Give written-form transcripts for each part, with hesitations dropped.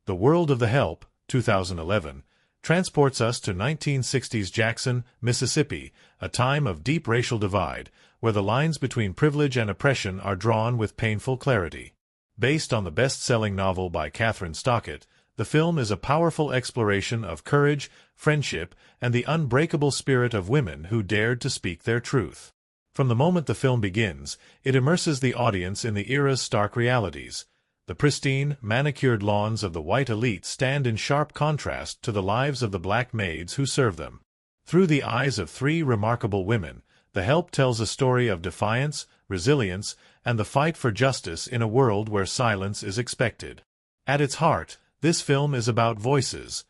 The World of the Help, 2011, transports us to 1960s Jackson, Mississippi, a time of deep racial divide, where the lines between privilege and oppression are drawn with painful clarity. Based on the best-selling novel by Kathryn Stockett, the film is a powerful exploration of courage, friendship, and the unbreakable spirit of women who dared to speak their truth. From the moment the film begins, it immerses the audience in the era's stark realities. The pristine, manicured lawns of the white elite stand in sharp contrast to the lives of the black maids who serve them. Through the eyes of three remarkable women, The Help tells a story of defiance, resilience, and the fight for justice in a world where silence is expected. At its heart, this film is about voices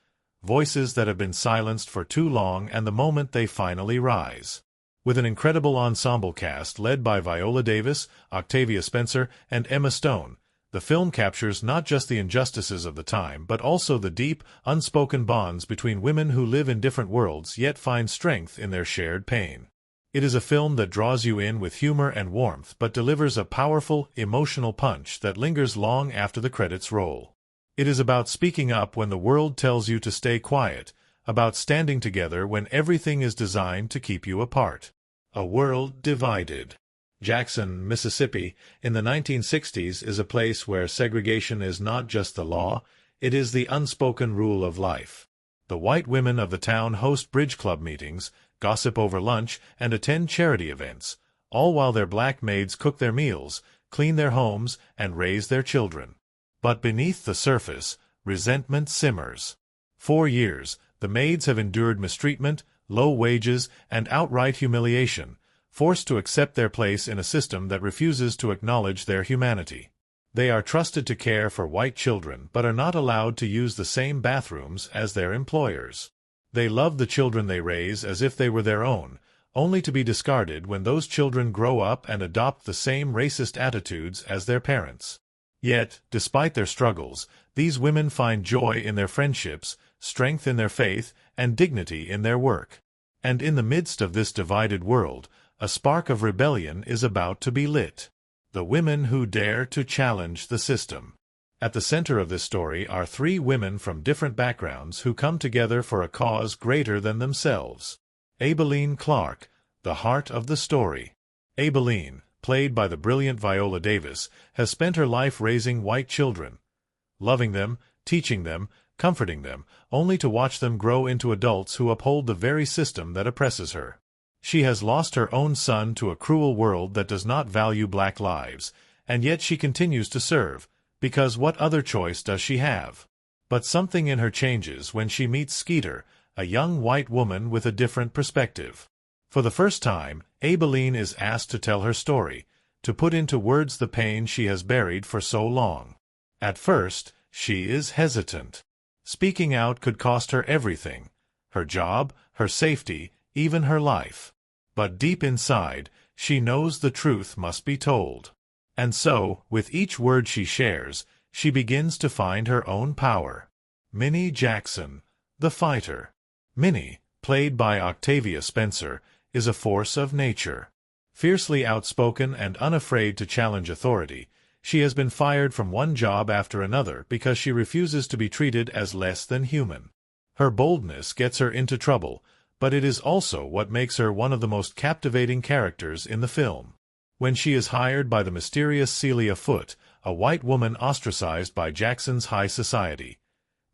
that have been silenced for too long and the moment they finally rise. With an incredible ensemble cast led by Viola Davis, Octavia Spencer, and Emma Stone, the film captures not just the injustices of the time but also the deep, unspoken bonds between women who live in different worlds yet find strength in their shared pain. It is a film that draws you in with humor and warmth but delivers a powerful, emotional punch that lingers long after the credits roll. It is about speaking up when the world tells you to stay quiet, about standing together when everything is designed to keep you apart. A World Divided. Jackson, Mississippi, in the 1960s is a place where segregation is not just the law, it is the unspoken rule of life. The white women of the town host bridge club meetings, gossip over lunch, and attend charity events, all while their black maids cook their meals, clean their homes, and raise their children. But beneath the surface, resentment simmers. For years, the maids have endured mistreatment, low wages, and outright humiliation, forced to accept their place in a system that refuses to acknowledge their humanity. They are trusted to care for white children but are not allowed to use the same bathrooms as their employers. They love the children they raise as if they were their own, only to be discarded when those children grow up and adopt the same racist attitudes as their parents. Yet, despite their struggles, these women find joy in their friendships, strength in their faith, and dignity in their work. And in the midst of this divided world, a spark of rebellion is about to be lit. The women who dare to challenge the system. At the center of this story are three women from different backgrounds who come together for a cause greater than themselves. Aibileen Clark, the heart of the story. Aibileen, played by the brilliant Viola Davis, has spent her life raising white children, loving them, teaching them, comforting them, only to watch them grow into adults who uphold the very system that oppresses her. She has lost her own son to a cruel world that does not value black lives, and yet she continues to serve, because what other choice does she have? But something in her changes when she meets Skeeter, a young white woman with a different perspective. For the first time, Aibileen is asked to tell her story, to put into words the pain she has buried for so long. At first, she is hesitant. Speaking out could cost her everything, her job, her safety, even her life. But deep inside, she knows the truth must be told. And so, with each word she shares, she begins to find her own power. Minnie Jackson, the fighter. Minnie, played by Octavia Spencer, is a force of nature. Fiercely outspoken and unafraid to challenge authority, she has been fired from one job after another because she refuses to be treated as less than human. Her boldness gets her into trouble, but it is also what makes her one of the most captivating characters in the film. When she is hired by the mysterious Celia Foote, a white woman ostracized by Jackson's high society,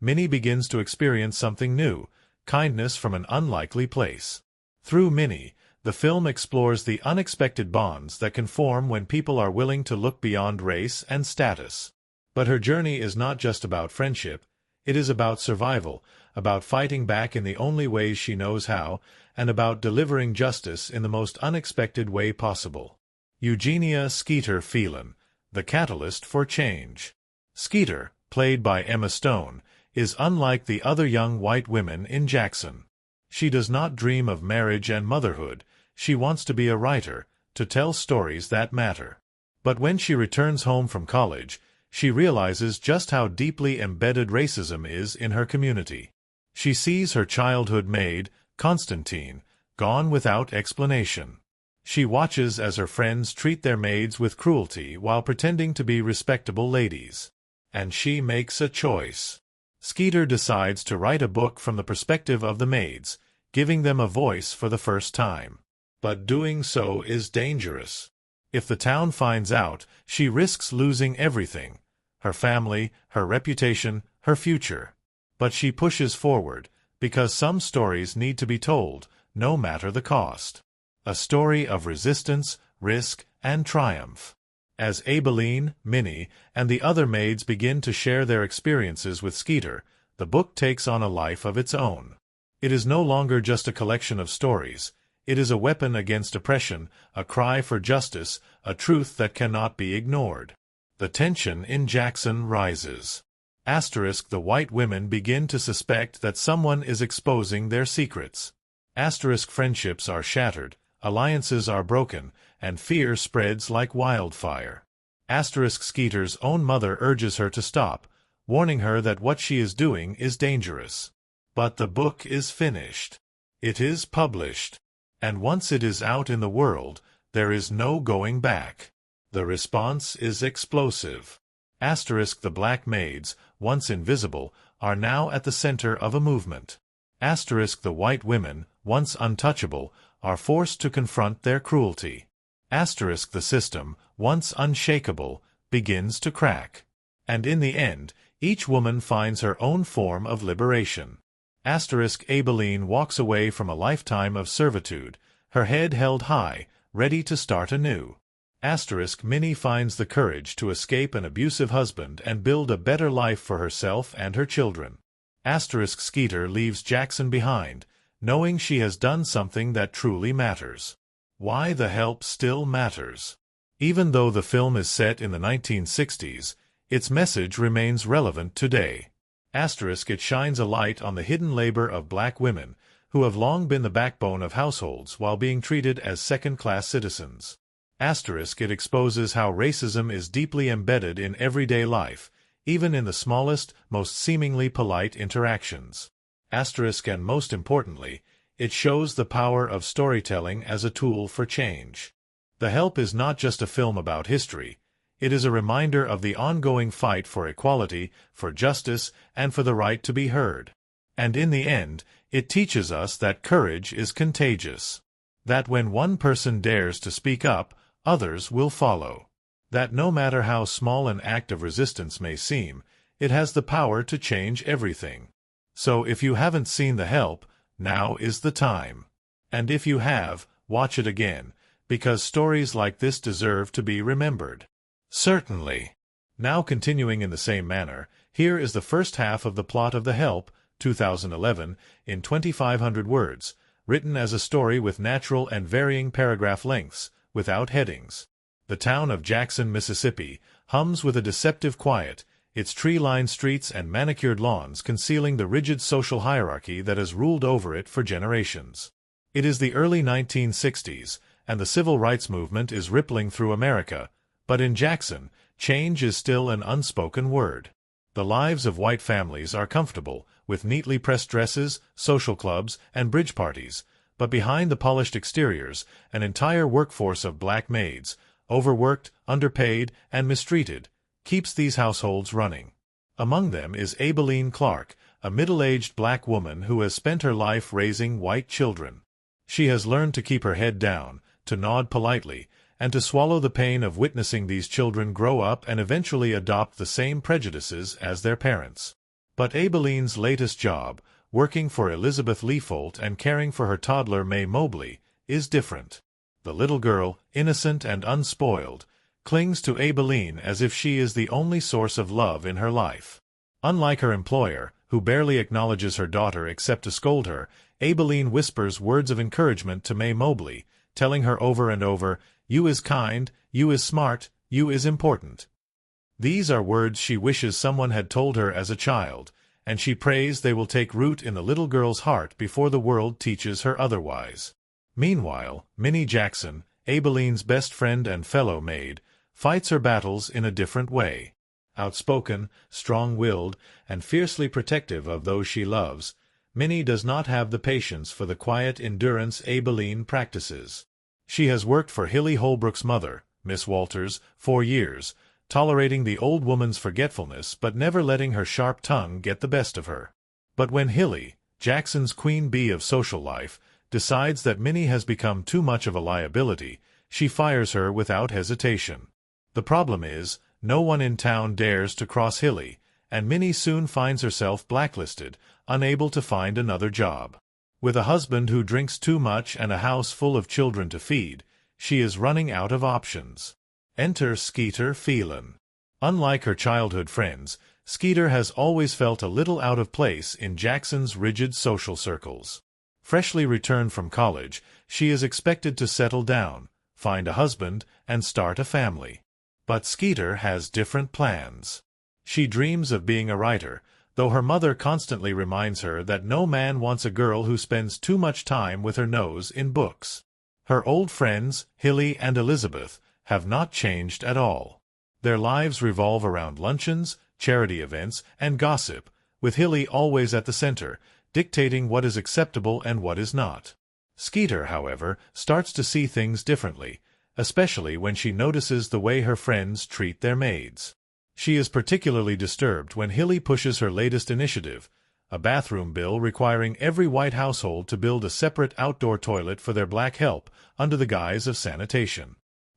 Minnie begins to experience something new, kindness from an unlikely place. Through Minnie, the film explores the unexpected bonds that can form when people are willing to look beyond race and status. But her journey is not just about friendship, it is about survival, about fighting back in the only ways she knows how, and about delivering justice in the most unexpected way possible. Eugenia Skeeter Phelan, the catalyst for change. Skeeter, played by Emma Stone, is unlike the other young white women in Jackson. She does not dream of marriage and motherhood, she wants to be a writer, to tell stories that matter. But when she returns home from college, she realizes just how deeply embedded racism is in her community. She sees her childhood maid, Constantine, gone without explanation. She watches as her friends treat their maids with cruelty while pretending to be respectable ladies. And she makes a choice. Skeeter decides to write a book from the perspective of the maids, giving them a voice for the first time. But doing so is dangerous. If the town finds out, she risks losing everything: her family, her reputation, her future. But she pushes forward, because some stories need to be told, no matter the cost. A story of resistance, risk, and triumph. As Aibileen, Minnie, and the other maids begin to share their experiences with Skeeter, the book takes on a life of its own. It is no longer just a collection of stories. It is a weapon against oppression, a cry for justice, a truth that cannot be ignored. The tension in Jackson rises. The white women begin to suspect that someone is exposing their secrets. Friendships are shattered, alliances are broken, and fear spreads like wildfire. Skeeter's own mother urges her to stop, warning her that what she is doing is dangerous. But the book is finished. It is published. And once it is out in the world, there is no going back. The response is explosive. The black maids, once invisible, are now at the center of a movement. The white women, once untouchable, are forced to confront their cruelty. The system, once unshakable, begins to crack. And in the end, each woman finds her own form of liberation. Aibileen walks away from a lifetime of servitude, her head held high, ready to start anew. Minnie finds the courage to escape an abusive husband and build a better life for herself and her children. Skeeter leaves Jackson behind, knowing she has done something that truly matters. Why the help still matters. Even though the film is set in the 1960s, its message remains relevant today. It shines a light on the hidden labor of black women, who have long been the backbone of households while being treated as second-class citizens. It exposes how racism is deeply embedded in everyday life, even in the smallest, most seemingly polite interactions. And most importantly, it shows the power of storytelling as a tool for change. The Help is not just a film about history. It is a reminder of the ongoing fight for equality, for justice, and for the right to be heard. And in the end, it teaches us that courage is contagious. That when one person dares to speak up, others will follow. That no matter how small an act of resistance may seem, it has the power to change everything. So if you haven't seen The Help, now is the time. And if you have, watch it again, because stories like this deserve to be remembered. Certainly. Now continuing in the same manner, here is the first half of the plot of The Help, 2011, in 2,500 words, written as a story with natural and varying paragraph lengths, without headings. The town of Jackson, Mississippi, hums with a deceptive quiet, its tree-lined streets and manicured lawns concealing the rigid social hierarchy that has ruled over it for generations. It is the early 1960s, and the civil rights movement is rippling through America, but in Jackson, change is still an unspoken word. The lives of white families are comfortable, with neatly pressed dresses, social clubs, and bridge parties, but behind the polished exteriors, an entire workforce of black maids, overworked, underpaid, and mistreated, keeps these households running. Among them is Aibileen Clark, a middle-aged black woman who has spent her life raising white children. She has learned to keep her head down, to nod politely, and to swallow the pain of witnessing these children grow up and eventually adopt the same prejudices as their parents. But Aibileen's latest job, working for Elizabeth Leafolt and caring for her toddler May Mobley, is different. The little girl, innocent and unspoiled, clings to Aibileen as if she is the only source of love in her life. Unlike her employer, who barely acknowledges her daughter except to scold her, Aibileen whispers words of encouragement to May Mobley, telling her over and over, "You is kind, you is smart, you is important." These are words she wishes someone had told her as a child, and she prays they will take root in the little girl's heart before the world teaches her otherwise. Meanwhile, Minnie Jackson, Aibileen's best friend and fellow maid, fights her battles in a different way. Outspoken, strong-willed, and fiercely protective of those she loves, Minnie does not have the patience for the quiet endurance Aibileen practices. She has worked for Hilly Holbrook's mother, Miss Walters, for years, tolerating the old woman's forgetfulness but never letting her sharp tongue get the best of her. But when Hilly, Jackson's queen bee of social life, decides that Minnie has become too much of a liability, she fires her without hesitation. The problem is, no one in town dares to cross Hilly, and Minnie soon finds herself blacklisted, unable to find another job. With a husband who drinks too much and a house full of children to feed, she is running out of options. Enter Skeeter Phelan. Unlike her childhood friends, Skeeter has always felt a little out of place in Jackson's rigid social circles. Freshly returned from college, she is expected to settle down, find a husband, and start a family. But Skeeter has different plans. She dreams of being a writer, though her mother constantly reminds her that no man wants a girl who spends too much time with her nose in books. Her old friends, Hilly and Elizabeth, have not changed at all. Their lives revolve around luncheons, charity events, and gossip, with Hilly always at the center, dictating what is acceptable and what is not. Skeeter, however, starts to see things differently, especially when she notices the way her friends treat their maids. She is particularly disturbed when Hilly pushes her latest initiative, a bathroom bill requiring every white household to build a separate outdoor toilet for their black help under the guise of sanitation.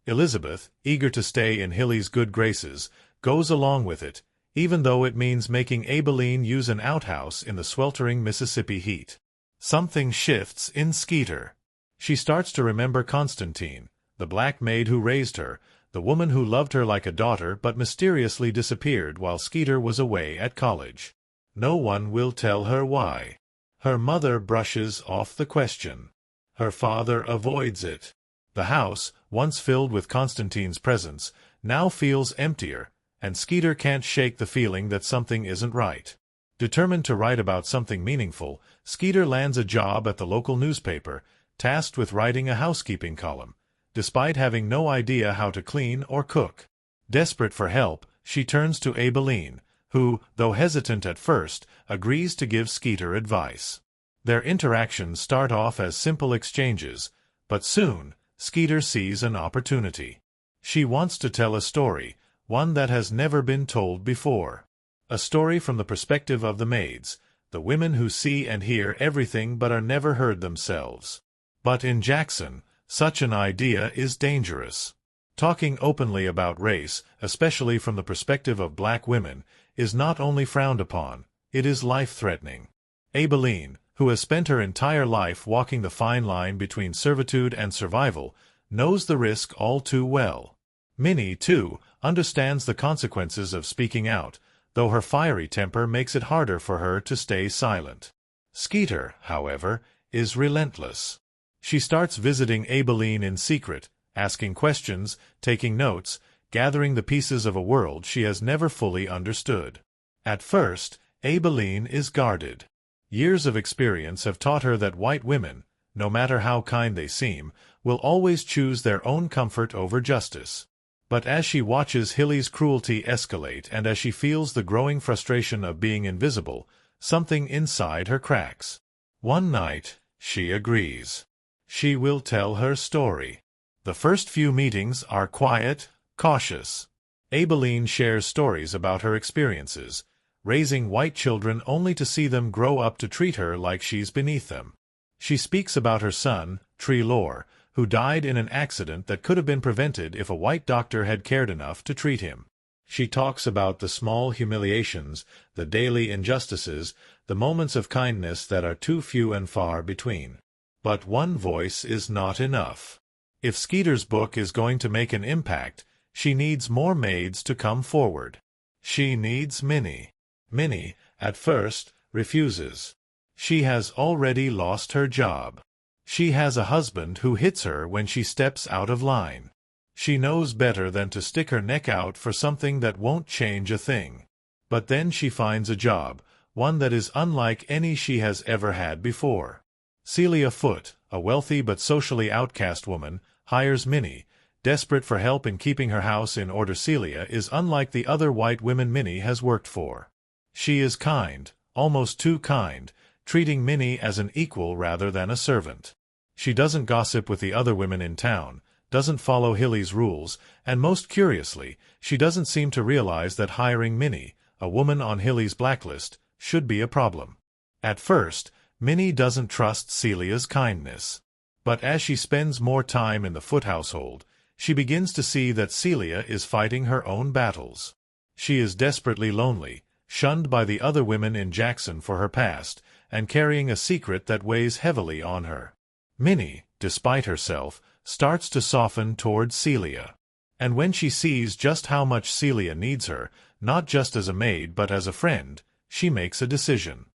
Elizabeth, eager to stay in Hilly's good graces, goes along with it, even though it means making Aibileen use an outhouse in the sweltering Mississippi heat. Something shifts in Skeeter. She starts to remember Constantine, the black maid who raised her, the woman who loved her like a daughter but mysteriously disappeared while Skeeter was away at college. No one will tell her why. Her mother brushes off the question. Her father avoids it. The house, once filled with Constantine's presence, now feels emptier, and Skeeter can't shake the feeling that something isn't right. Determined to write about something meaningful, Skeeter lands a job at the local newspaper, tasked with writing a housekeeping column, despite having no idea how to clean or cook. Desperate for help, she turns to Aibileen, who, though hesitant at first, agrees to give Skeeter advice. Their interactions start off as simple exchanges, but soon, Skeeter sees an opportunity. She wants to tell a story, one that has never been told before. A story from the perspective of the maids, the women who see and hear everything but are never heard themselves. But in Jackson, such an idea is dangerous. Talking openly about race, especially from the perspective of black women, is not only frowned upon, it is life-threatening. Aibileen, who has spent her entire life walking the fine line between servitude and survival, knows the risk all too well. Minnie, too, understands the consequences of speaking out, though her fiery temper makes it harder for her to stay silent. Skeeter, however, is relentless. She starts visiting Aibileen in secret, asking questions, taking notes, gathering the pieces of a world she has never fully understood. At first, Aibileen is guarded. Years of experience have taught her that white women, no matter how kind they seem, will always choose their own comfort over justice. But as she watches Hilly's cruelty escalate and as she feels the growing frustration of being invisible, something inside her cracks. One night, she agrees. She will tell her story. The first few meetings are quiet, cautious. Aibileen shares stories about her experiences, raising white children only to see them grow up to treat her like she's beneath them. She speaks about her son, Treelor, who died in an accident that could have been prevented if a white doctor had cared enough to treat him. She talks about the small humiliations, the daily injustices, the moments of kindness that are too few and far between. But one voice is not enough. If Skeeter's book is going to make an impact, she needs more maids to come forward. She needs Minnie. Minnie, at first, refuses. She has already lost her job. She has a husband who hits her when she steps out of line. She knows better than to stick her neck out for something that won't change a thing. But then she finds a job, one that is unlike any she has ever had before. Celia Foote, a wealthy but socially outcast woman, hires Minnie, desperate for help in keeping her house in order. Celia is unlike the other white women Minnie has worked for. She is kind, almost too kind, treating Minnie as an equal rather than a servant. She doesn't gossip with the other women in town, doesn't follow Hilly's rules, and most curiously, she doesn't seem to realize that hiring Minnie, a woman on Hilly's blacklist, should be a problem. At first, Minnie doesn't trust Celia's kindness. But as she spends more time in the Foot household, she begins to see that Celia is fighting her own battles. She is desperately lonely, shunned by the other women in Jackson for her past, and carrying a secret that weighs heavily on her. Minnie, despite herself, starts to soften toward Celia. And when she sees just how much Celia needs her, not just as a maid but as a friend, she makes a decision.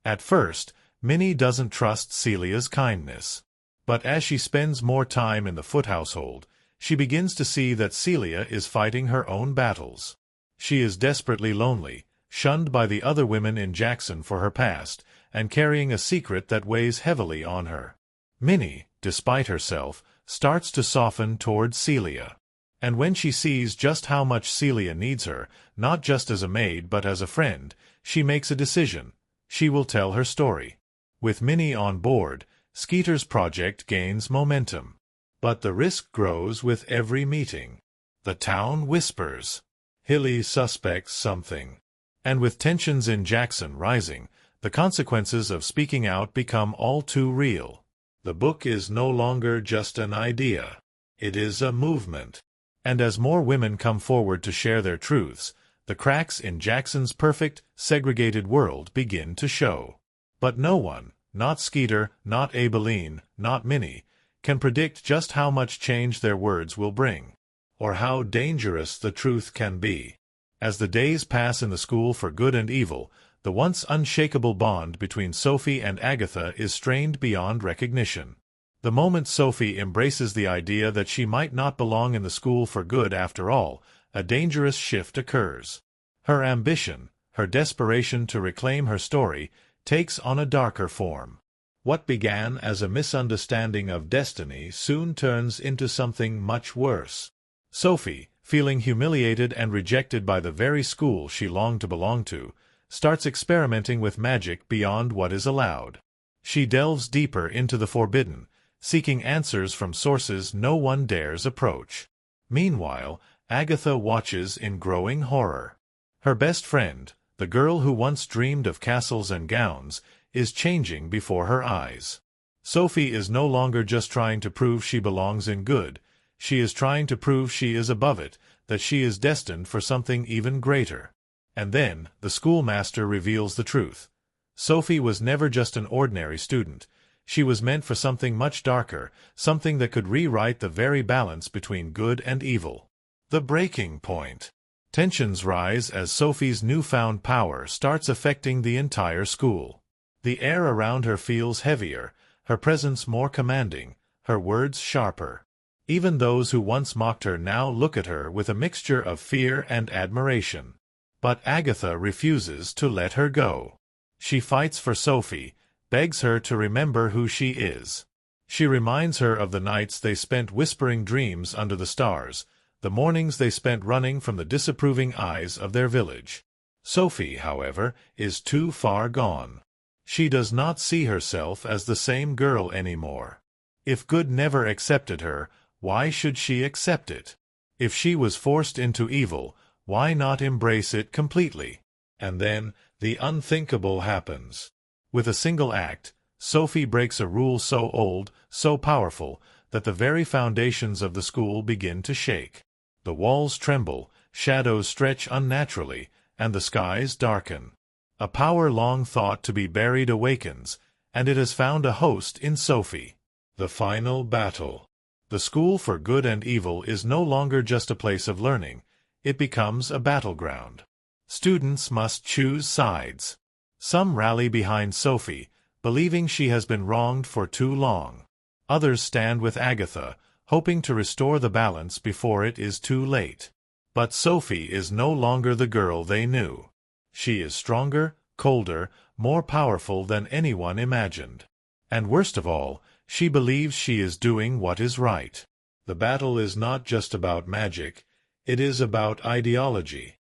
At first, Minnie doesn't trust Celia's kindness. But as she spends more time in the Foot household, she begins to see that Celia is fighting her own battles. She is desperately lonely, shunned by the other women in Jackson for her past, and carrying a secret that weighs heavily on her. Minnie, despite herself, starts to soften toward Celia. And when she sees just how much Celia needs her, not just as a maid but as a friend, she makes a decision. She will tell her story. With Minnie on board, Skeeter's project gains momentum. But the risk grows with every meeting. The town whispers. Hilly suspects something. And with tensions in Jackson rising, the consequences of speaking out become all too real. The book is no longer just an idea. It is a movement. And as more women come forward to share their truths, the cracks in Jackson's perfect, segregated world begin to show. But no one, not Skeeter, not Aibileen, not Minnie, can predict just how much change their words will bring, or how dangerous the truth can be. As the days pass in the school for good and evil, the once unshakable bond between Sophie and Agatha is strained beyond recognition. The moment Sophie embraces the idea that she might not belong in the school for good after all, a dangerous shift occurs. Her ambition, her desperation to reclaim her story, takes on a darker form. What began as a misunderstanding of destiny soon turns into something much worse. Sophie, feeling humiliated and rejected by the very school she longed to belong to, starts experimenting with magic beyond what is allowed. She delves deeper into the forbidden, seeking answers from sources no one dares approach. Meanwhile, Agatha watches in growing horror. Her best friend, the girl who once dreamed of castles and gowns, is changing before her eyes. Sophie is no longer just trying to prove she belongs in good, she is trying to prove she is above it, that she is destined for something even greater. And then, the schoolmaster reveals the truth. Sophie was never just an ordinary student. She was meant for something much darker, something that could rewrite the very balance between good and evil. The breaking point. Tensions rise as Sophie's newfound power starts affecting the entire school. The air around her feels heavier, her presence more commanding, her words sharper. Even those who once mocked her now look at her with a mixture of fear and admiration. But Agatha refuses to let her go. She fights for Sophie, begs her to remember who she is. She reminds her of the nights they spent whispering dreams under the stars, the mornings they spent running from the disapproving eyes of their village. Sophie, however, is too far gone. She does not see herself as the same girl anymore. If good never accepted her, why should she accept it? If she was forced into evil, why not embrace it completely? And then, the unthinkable happens. With a single act, Sophie breaks a rule so old, so powerful, that the very foundations of the school begin to shake. The walls tremble, shadows stretch unnaturally, and the skies darken. A power long thought to be buried awakens, and it has found a host in Sophie. The final battle. The school for good and evil is no longer just a place of learning. It becomes a battleground. Students must choose sides. Some rally behind Sophie, believing she has been wronged for too long. Others stand with Agatha, hoping to restore the balance before it is too late. But Sophie is no longer the girl they knew. She is stronger, colder, more powerful than anyone imagined. And worst of all, she believes she is doing what is right. The battle is not just about magic, it is about ideology.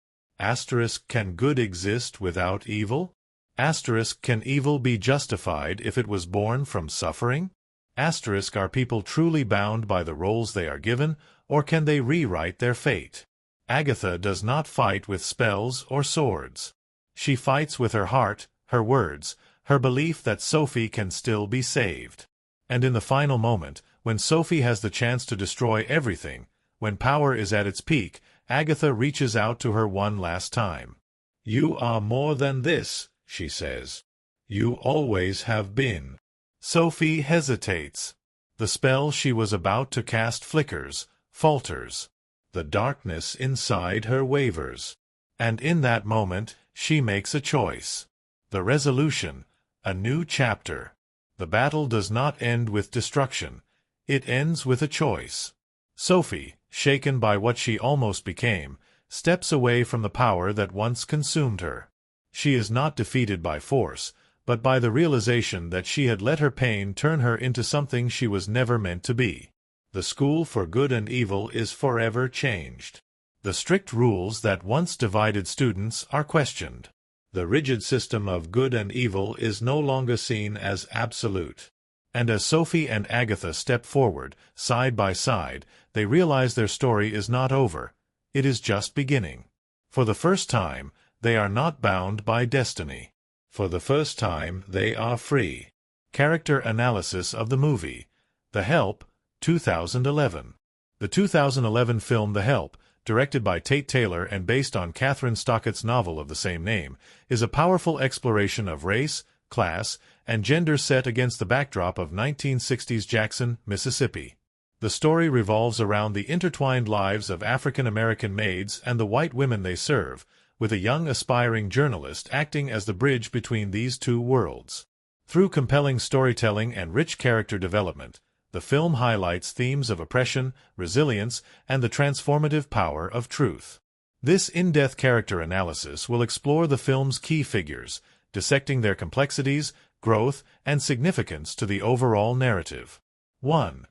Can good exist without evil? Can evil be justified if it was born from suffering? Asterisk, are people truly bound by the roles they are given, or can they rewrite their fate? Agatha does not fight with spells or swords. She fights with her heart, her words, her belief that Sophie can still be saved. And in the final moment, when Sophie has the chance to destroy everything, when power is at its peak, Agatha reaches out to her one last time. "You are more than this," she says. "You always have been." Sophie hesitates. The spell she was about to cast flickers, falters. The darkness inside her wavers. And in that moment, she makes a choice. The resolution, a new chapter. The battle does not end with destruction. It ends with a choice. Sophie, shaken by what she almost became, steps away from the power that once consumed her. She is not defeated by force, but by the realization that she had let her pain turn her into something she was never meant to be. The school for good and evil is forever changed. The strict rules that once divided students are questioned. The rigid system of good and evil is no longer seen as absolute. And as Sophie and Agatha step forward, side by side, they realize their story is not over. It is just beginning. For the first time, they are not bound by destiny. For the first time, they are free. Character analysis of the movie. The Help, 2011. The 2011 film The Help, directed by Tate Taylor and based on Kathryn Stockett's novel of the same name, is a powerful exploration of race, class, and gender set against the backdrop of 1960s Jackson, Mississippi. The story revolves around the intertwined lives of African American maids and the white women they serve, with a young aspiring journalist acting as the bridge between these two worlds. Through compelling storytelling and rich character development, the film highlights themes of oppression, resilience, and the transformative power of truth. This in-depth character analysis will explore the film's key figures, dissecting their complexities, growth, and significance to the overall narrative. 1.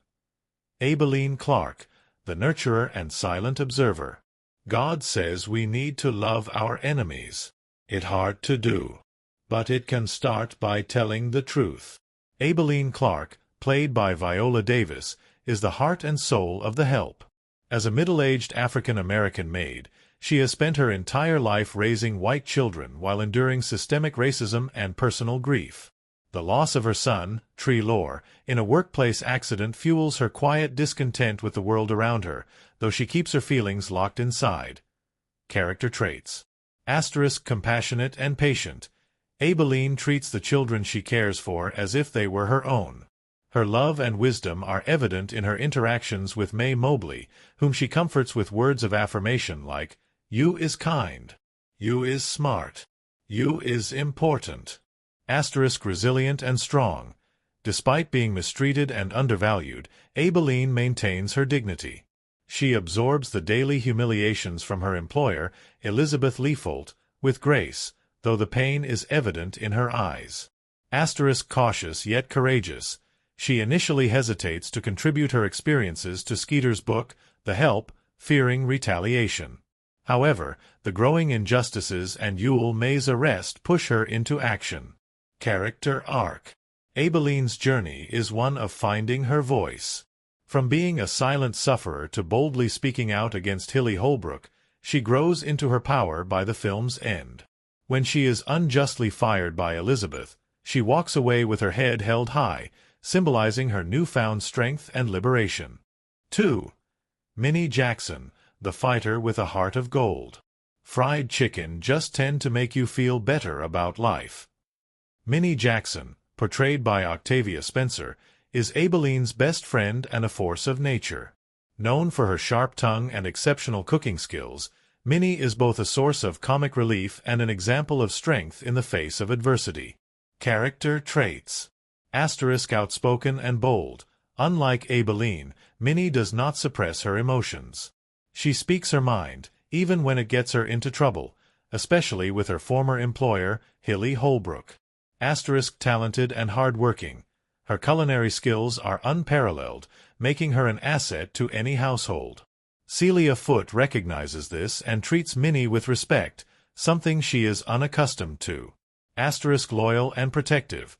Aibileen Clark, the nurturer and silent observer. God says we need to love our enemies. It's hard to do. But it can start by telling the truth. Aibileen Clark, played by Viola Davis, is the heart and soul of The Help. As a middle-aged African-American maid, she has spent her entire life raising white children while enduring systemic racism and personal grief. The loss of her son, Treelor, in a workplace accident fuels her quiet discontent with the world around her, though she keeps her feelings locked inside. Character traits. Asterisk, compassionate and patient. Aibileen treats the children she cares for as if they were her own. Her love and wisdom are evident in her interactions with May Mobley, whom she comforts with words of affirmation like, "You is kind. You is smart. You is important." Asterisk, resilient and strong. Despite being mistreated and undervalued, Aibileen maintains her dignity. She absorbs the daily humiliations from her employer, Elizabeth Leafolt, with grace, though the pain is evident in her eyes. Asterisk, cautious yet courageous. She initially hesitates to contribute her experiences to Skeeter's book, The Help, fearing retaliation. However, the growing injustices and Yule May's arrest push her into action. Character arc. Aibileen's journey is one of finding her voice. From being a silent sufferer to boldly speaking out against Hilly Holbrook, she grows into her power by the film's end. When she is unjustly fired by Elizabeth, she walks away with her head held high, symbolizing her newfound strength and liberation. 2. Minnie Jackson, the fighter with a heart of gold. Fried chicken just tend to make you feel better about life. Minnie Jackson, portrayed by Octavia Spencer, is Aibileen's best friend and a force of nature. Known for her sharp tongue and exceptional cooking skills, Minnie is both a source of comic relief and an example of strength in the face of adversity. Character traits. Asterisk, outspoken and bold. Unlike Aibileen, Minnie does not suppress her emotions. She speaks her mind, even when it gets her into trouble, especially with her former employer, Hilly Holbrook. Asterisk, talented and hard-working. Her culinary skills are unparalleled, making her an asset to any household. Celia Foote recognizes this and treats Minnie with respect, something she is unaccustomed to. Asterisk, loyal and protective.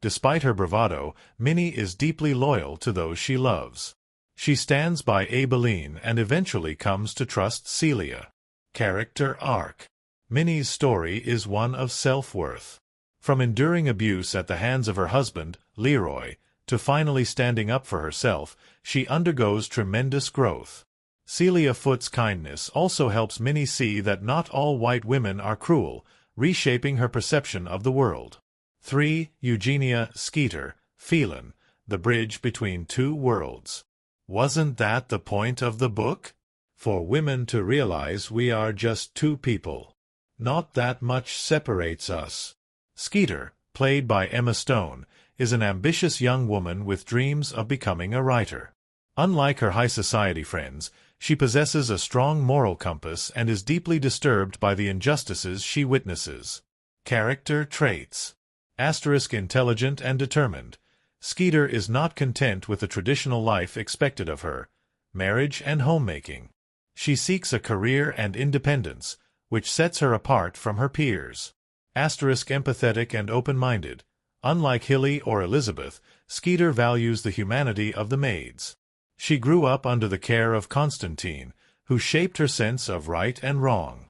Despite her bravado, Minnie is deeply loyal to those she loves. She stands by Aibileen and eventually comes to trust Celia. Character arc. Minnie's story is one of self-worth. From enduring abuse at the hands of her husband, Leroy, to finally standing up for herself, she undergoes tremendous growth. Celia Foot's kindness also helps Minnie see that not all white women are cruel, reshaping her perception of the world. 3. Eugenia Skeeter, Phelan, the bridge between two worlds. Wasn't that the point of the book? For women to realize we are just two people. Not that much separates us. Skeeter, played by Emma Stone, is an ambitious young woman with dreams of becoming a writer. Unlike her high society friends, she possesses a strong moral compass and is deeply disturbed by the injustices she witnesses. Character traits. Intelligent and determined. Skeeter is not content with the traditional life expected of her, marriage and homemaking. She seeks a career and independence, which sets her apart from her peers. Empathetic and open-minded. Unlike Hilly or Elizabeth, Skeeter values the humanity of the maids. She grew up under the care of Constantine, who shaped her sense of right and wrong.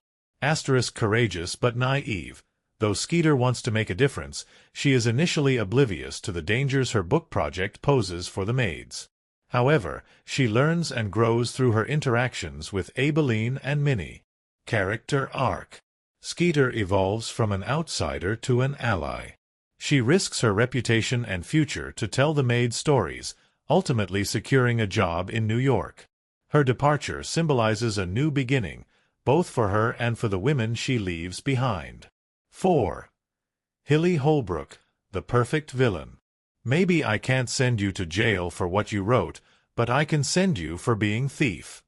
Courageous but naive. Though Skeeter wants to make a difference, she is initially oblivious to the dangers her book project poses for the maids. However, she learns and grows through her interactions with Aibileen and Minnie. Character arc. Skeeter evolves from an outsider to an ally. She risks her reputation and future to tell the maids' stories, ultimately securing a job in New York. Her departure symbolizes a new beginning, both for her and for the women she leaves behind. 4. Hilly Holbrook, the perfect villain. Maybe I can't send you to jail for what you wrote, but I can send you for being thief.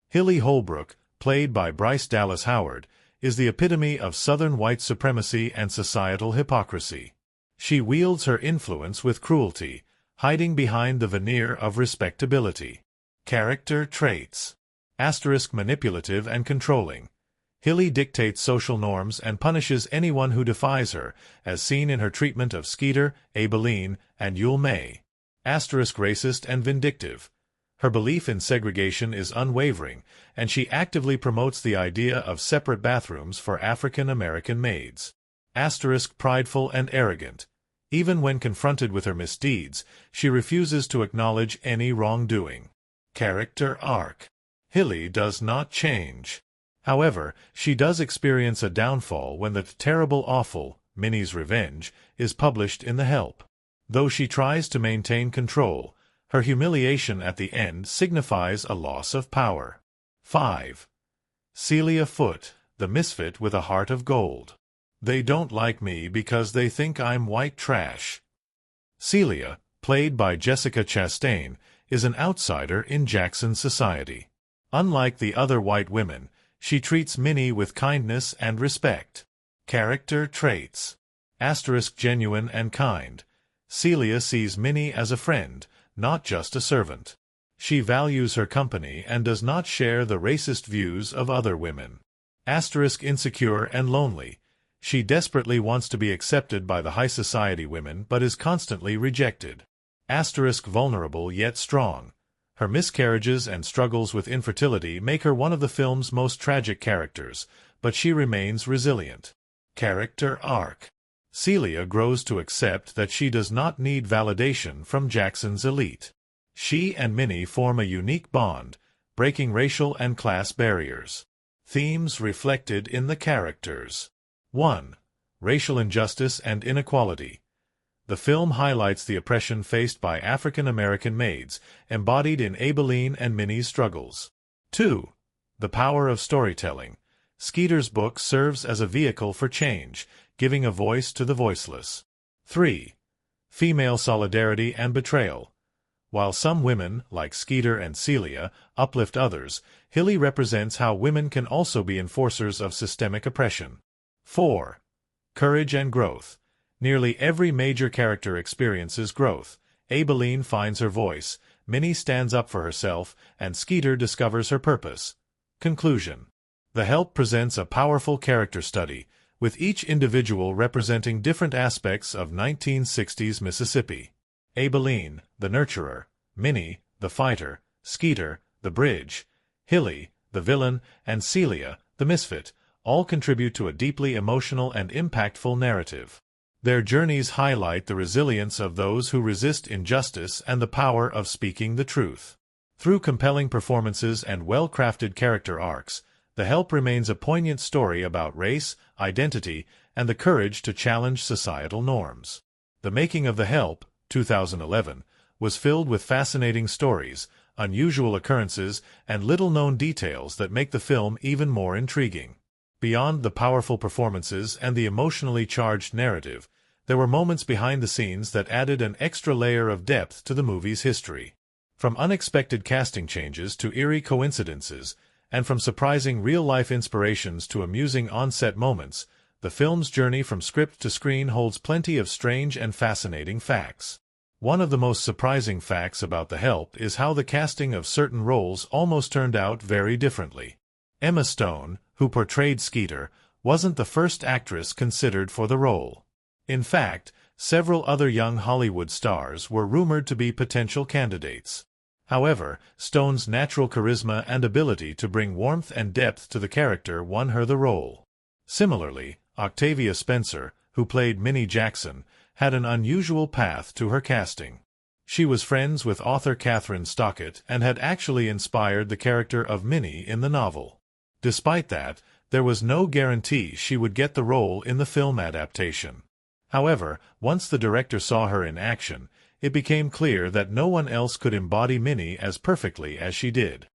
Hilly Holbrook, played by Bryce Dallas Howard, is the epitome of Southern white supremacy and societal hypocrisy. She wields her influence with cruelty, hiding behind the veneer of respectability. Character traits. Manipulative and controlling. Hilly dictates social norms and punishes anyone who defies her, as seen in her treatment of Skeeter, Aibileen, and Yule May. Racist and vindictive. Her belief in segregation is unwavering, and she actively promotes the idea of separate bathrooms for African American maids. Prideful and arrogant. Even when confronted with her misdeeds, she refuses to acknowledge any wrongdoing. Character arc. Hilly does not change. However, she does experience a downfall when the terrible awful, Minnie's Revenge, is published in The Help. Though she tries to maintain control, her humiliation at the end signifies a loss of power. 5. Celia Foot, the misfit with a heart of gold. They don't like me because they think I'm white trash. Celia, played by Jessica Chastain, is an outsider in Jackson society. Unlike the other white women, she treats Minnie with kindness and respect. Character traits. Genuine and kind. Celia sees Minnie as a friend, not just a servant. She values her company and does not share the racist views of other women. Insecure and lonely. She desperately wants to be accepted by the high society women but is constantly rejected. Vulnerable yet strong. Her miscarriages and struggles with infertility make her one of the film's most tragic characters, but she remains resilient. Character arc. Celia grows to accept that she does not need validation from Jackson's elite. She and Minnie form a unique bond, breaking racial and class barriers. Themes reflected in the characters. 1. Racial injustice and inequality. The film highlights the oppression faced by African American maids, embodied in Aibileen and Minnie's struggles. 2. The power of storytelling. Skeeter's book serves as a vehicle for change, giving a voice to the voiceless. 3. Female solidarity and betrayal. While some women, like Skeeter and Celia, uplift others, Hilly represents how women can also be enforcers of systemic oppression. 4. Courage and growth. Nearly every major character experiences growth. Aibileen finds her voice, Minnie stands up for herself, and Skeeter discovers her purpose. Conclusion. The Help presents a powerful character study, with each individual representing different aspects of 1960s Mississippi. Aibileen, the nurturer; Minnie, the fighter; Skeeter, the bridge; Hilly, the villain; and Celia, the misfit, all contribute to a deeply emotional and impactful narrative. Their journeys highlight the resilience of those who resist injustice and the power of speaking the truth. Through compelling performances and well-crafted character arcs, The Help remains a poignant story about race, identity, and the courage to challenge societal norms. The making of The Help, 2011, was filled with fascinating stories, unusual occurrences, and little-known details that make the film even more intriguing. Beyond the powerful performances and the emotionally charged narrative, there were moments behind the scenes that added an extra layer of depth to the movie's history. From unexpected casting changes to eerie coincidences, and from surprising real-life inspirations to amusing on-set moments, the film's journey from script to screen holds plenty of strange and fascinating facts. One of the most surprising facts about The Help is how the casting of certain roles almost turned out very differently. Emma Stone, who portrayed Skeeter, wasn't the first actress considered for the role. In fact, several other young Hollywood stars were rumored to be potential candidates. However, Stone's natural charisma and ability to bring warmth and depth to the character won her the role. Similarly, Octavia Spencer, who played Minnie Jackson, had an unusual path to her casting. She was friends with author Kathryn Stockett and had actually inspired the character of Minnie in the novel. Despite that, there was no guarantee she would get the role in the film adaptation. However, once the director saw her in action, it became clear that no one else could embody Minnie as perfectly as she did.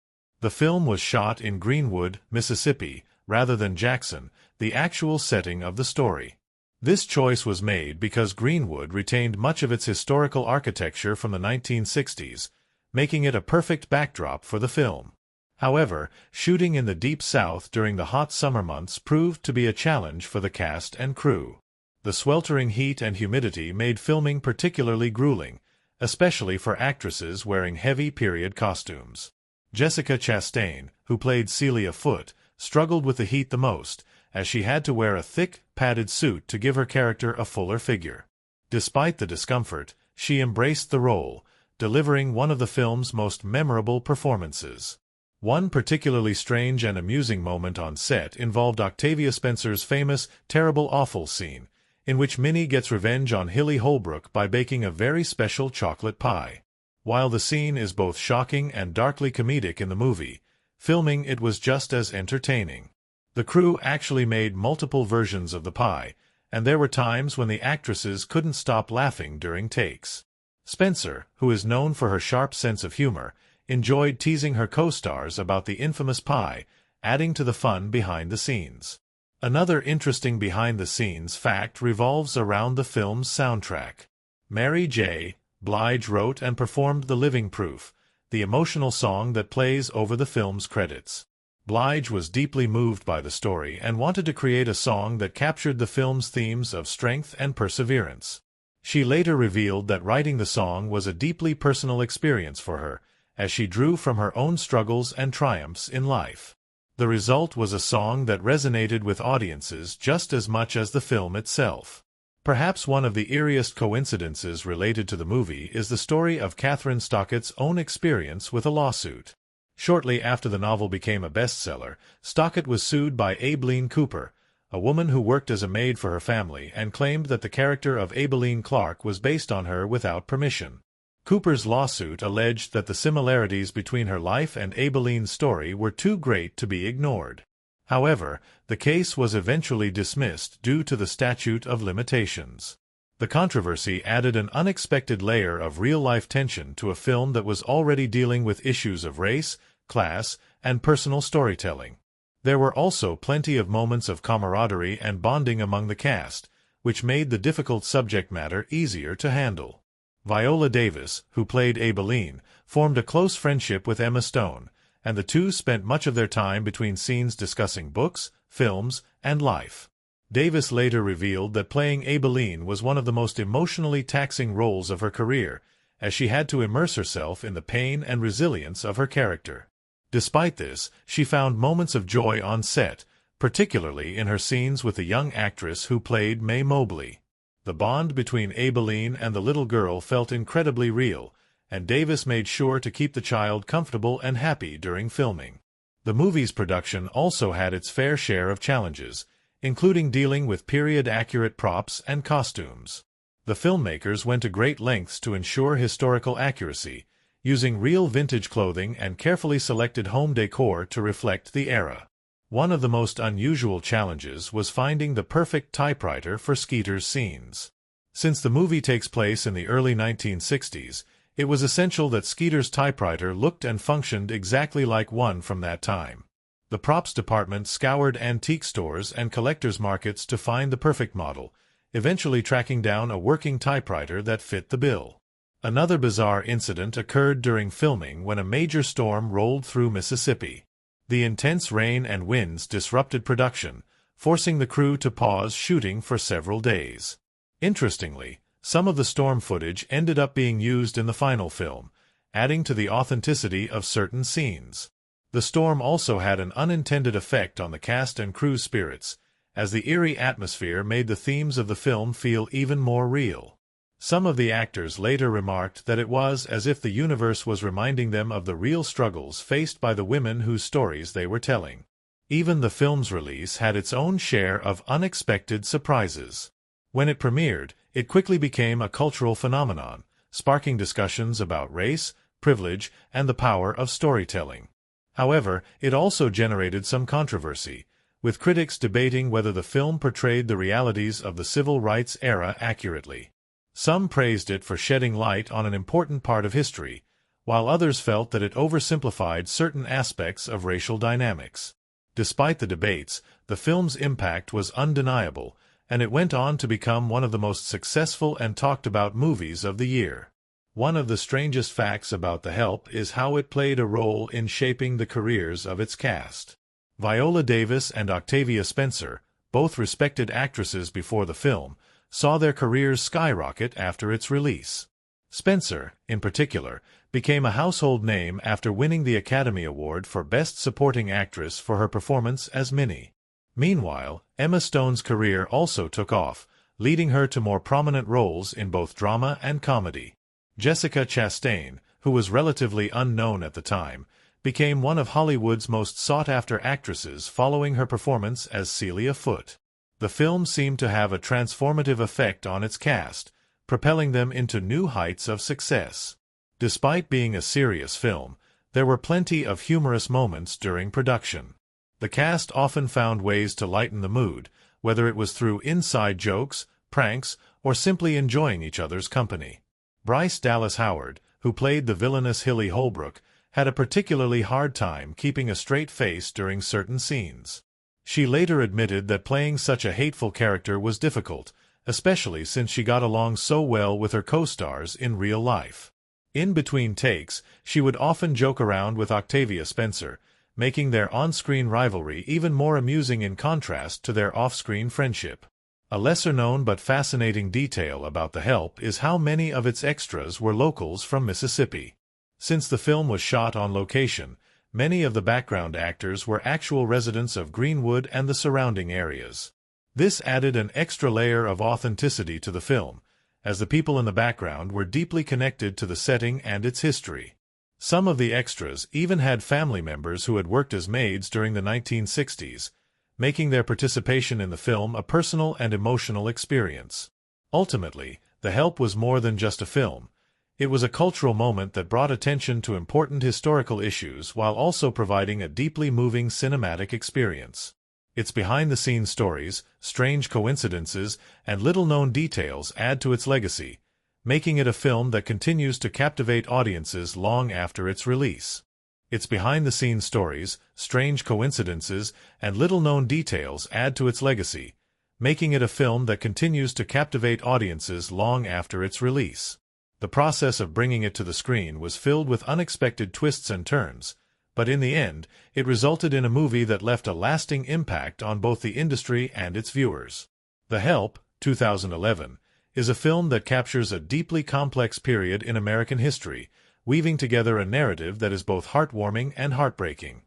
The film was shot in Greenwood, Mississippi, rather than Jackson, the actual setting of the story. This choice was made because Greenwood retained much of its historical architecture from the 1960s, making it a perfect backdrop for the film. However, shooting in the Deep South during the hot summer months proved to be a challenge for the cast and crew. The sweltering heat and humidity made filming particularly grueling, especially for actresses wearing heavy period costumes. Jessica Chastain, who played Celia Foote, struggled with the heat the most, as she had to wear a thick, padded suit to give her character a fuller figure. Despite the discomfort, she embraced the role, delivering one of the film's most memorable performances. One particularly strange and amusing moment on set involved Octavia Spencer's famous Terrible Awful scene, in which Minnie gets revenge on Hilly Holbrook by baking a very special chocolate pie. While the scene is both shocking and darkly comedic in the movie, filming it was just as entertaining. The crew actually made multiple versions of the pie, and there were times when the actresses couldn't stop laughing during takes. Spencer, who is known for her sharp sense of humor, enjoyed teasing her co-stars about the infamous pie, adding to the fun behind the scenes. Another interesting behind-the-scenes fact revolves around the film's soundtrack. Mary J. Blige wrote and performed The Living Proof, the emotional song that plays over the film's credits. Blige was deeply moved by the story and wanted to create a song that captured the film's themes of strength and perseverance. She later revealed that writing the song was a deeply personal experience for her, as she drew from her own struggles and triumphs in life. The result was a song that resonated with audiences just as much as the film itself. Perhaps one of the eeriest coincidences related to the movie is the story of Kathryn Stockett's own experience with a lawsuit. Shortly after the novel became a bestseller, Stockett was sued by Aibileen Cooper, a woman who worked as a maid for her family and claimed that the character of Aibileen Clark was based on her without permission. Cooper's lawsuit alleged that the similarities between her life and Aibileen's story were too great to be ignored. However, the case was eventually dismissed due to the statute of limitations. The controversy added an unexpected layer of real-life tension to a film that was already dealing with issues of race, class, and personal storytelling. There were also plenty of moments of camaraderie and bonding among the cast, which made the difficult subject matter easier to handle. Viola Davis, who played Aibileen, formed a close friendship with Emma Stone, and the two spent much of their time between scenes discussing books, films, and life. Davis later revealed that playing Aibileen was one of the most emotionally taxing roles of her career, as she had to immerse herself in the pain and resilience of her character. Despite this, she found moments of joy on set, particularly in her scenes with the young actress who played Mae Mobley. The bond between Aibileen and the little girl felt incredibly real, and Davis made sure to keep the child comfortable and happy during filming. The movie's production also had its fair share of challenges, including dealing with period-accurate props and costumes. The filmmakers went to great lengths to ensure historical accuracy, using real vintage clothing and carefully selected home decor to reflect the era. One of the most unusual challenges was finding the perfect typewriter for Skeeter's scenes. Since the movie takes place in the early 1960s, it was essential that Skeeter's typewriter looked and functioned exactly like one from that time. The props department scoured antique stores and collectors' markets to find the perfect model, eventually tracking down a working typewriter that fit the bill. Another bizarre incident occurred during filming when a major storm rolled through Mississippi. The intense rain and winds disrupted production, forcing the crew to pause shooting for several days. Interestingly, some of the storm footage ended up being used in the final film, adding to the authenticity of certain scenes. The storm also had an unintended effect on the cast and crew's spirits, as the eerie atmosphere made the themes of the film feel even more real. Some of the actors later remarked that it was as if the universe was reminding them of the real struggles faced by the women whose stories they were telling. Even the film's release had its own share of unexpected surprises. When it premiered, it quickly became a cultural phenomenon, sparking discussions about race, privilege, and the power of storytelling. However, it also generated some controversy, with critics debating whether the film portrayed the realities of the civil rights era accurately. Some praised it for shedding light on an important part of history, while others felt that it oversimplified certain aspects of racial dynamics. Despite the debates, the film's impact was undeniable, and it went on to become one of the most successful and talked-about movies of the year. One of the strangest facts about The Help is how it played a role in shaping the careers of its cast. Viola Davis and Octavia Spencer, both respected actresses before the film, saw their careers skyrocket after its release. Spencer, in particular, became a household name after winning the Academy Award for Best Supporting Actress for her performance as Minnie. Meanwhile, Emma Stone's career also took off, leading her to more prominent roles in both drama and comedy. Jessica Chastain, who was relatively unknown at the time, became one of Hollywood's most sought-after actresses following her performance as Celia Foote. The film seemed to have a transformative effect on its cast, propelling them into new heights of success. Despite being a serious film, there were plenty of humorous moments during production. The cast often found ways to lighten the mood, whether it was through inside jokes, pranks, or simply enjoying each other's company. Bryce Dallas Howard, who played the villainous Hilly Holbrook, had a particularly hard time keeping a straight face during certain scenes. She later admitted that playing such a hateful character was difficult, especially since she got along so well with her co-stars in real life. In between takes, she would often joke around with Octavia Spencer, making their on-screen rivalry even more amusing in contrast to their off-screen friendship. A lesser-known but fascinating detail about The Help is how many of its extras were locals from Mississippi. Since the film was shot on location, many of the background actors were actual residents of Greenwood and the surrounding areas. This added an extra layer of authenticity to the film, as the people in the background were deeply connected to the setting and its history. Some of the extras even had family members who had worked as maids during the 1960s, making their participation in the film a personal and emotional experience. Ultimately, The Help was more than just a film. It was a cultural moment that brought attention to important historical issues while also providing a deeply moving cinematic experience. Its behind-the-scenes stories, strange coincidences, and little-known details add to its legacy, making it a film that continues to captivate audiences long after its release. Its behind-the-scenes stories, strange coincidences, and little-known details add to its legacy, making it a film that continues to captivate audiences long after its release. The process of bringing it to the screen was filled with unexpected twists and turns, but in the end, it resulted in a movie that left a lasting impact on both the industry and its viewers. The Help, 2011, is a film that captures a deeply complex period in American history, weaving together a narrative that is both heartwarming and heartbreaking.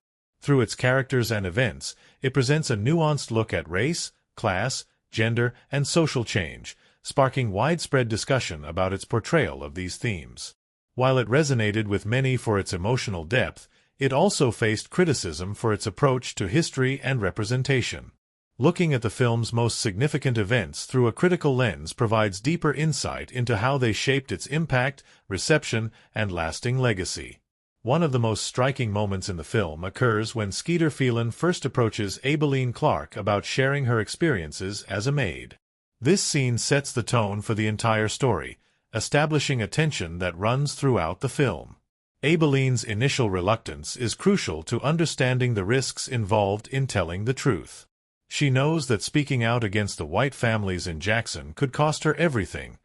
Through its characters and events, it presents a nuanced look at race, class, gender, and social change, sparking widespread discussion about its portrayal of these themes. While it resonated with many for its emotional depth, it also faced criticism for its approach to history and representation. Looking at the film's most significant events through a critical lens provides deeper insight into how they shaped its impact, reception, and lasting legacy. One of the most striking moments in the film occurs when Skeeter Phelan first approaches Aibileen Clark about sharing her experiences as a maid. This scene sets the tone for the entire story, establishing a tension that runs throughout the film. Aibileen's initial reluctance is crucial to understanding the risks involved in telling the truth. She knows that speaking out against the white families in Jackson could cost her everything: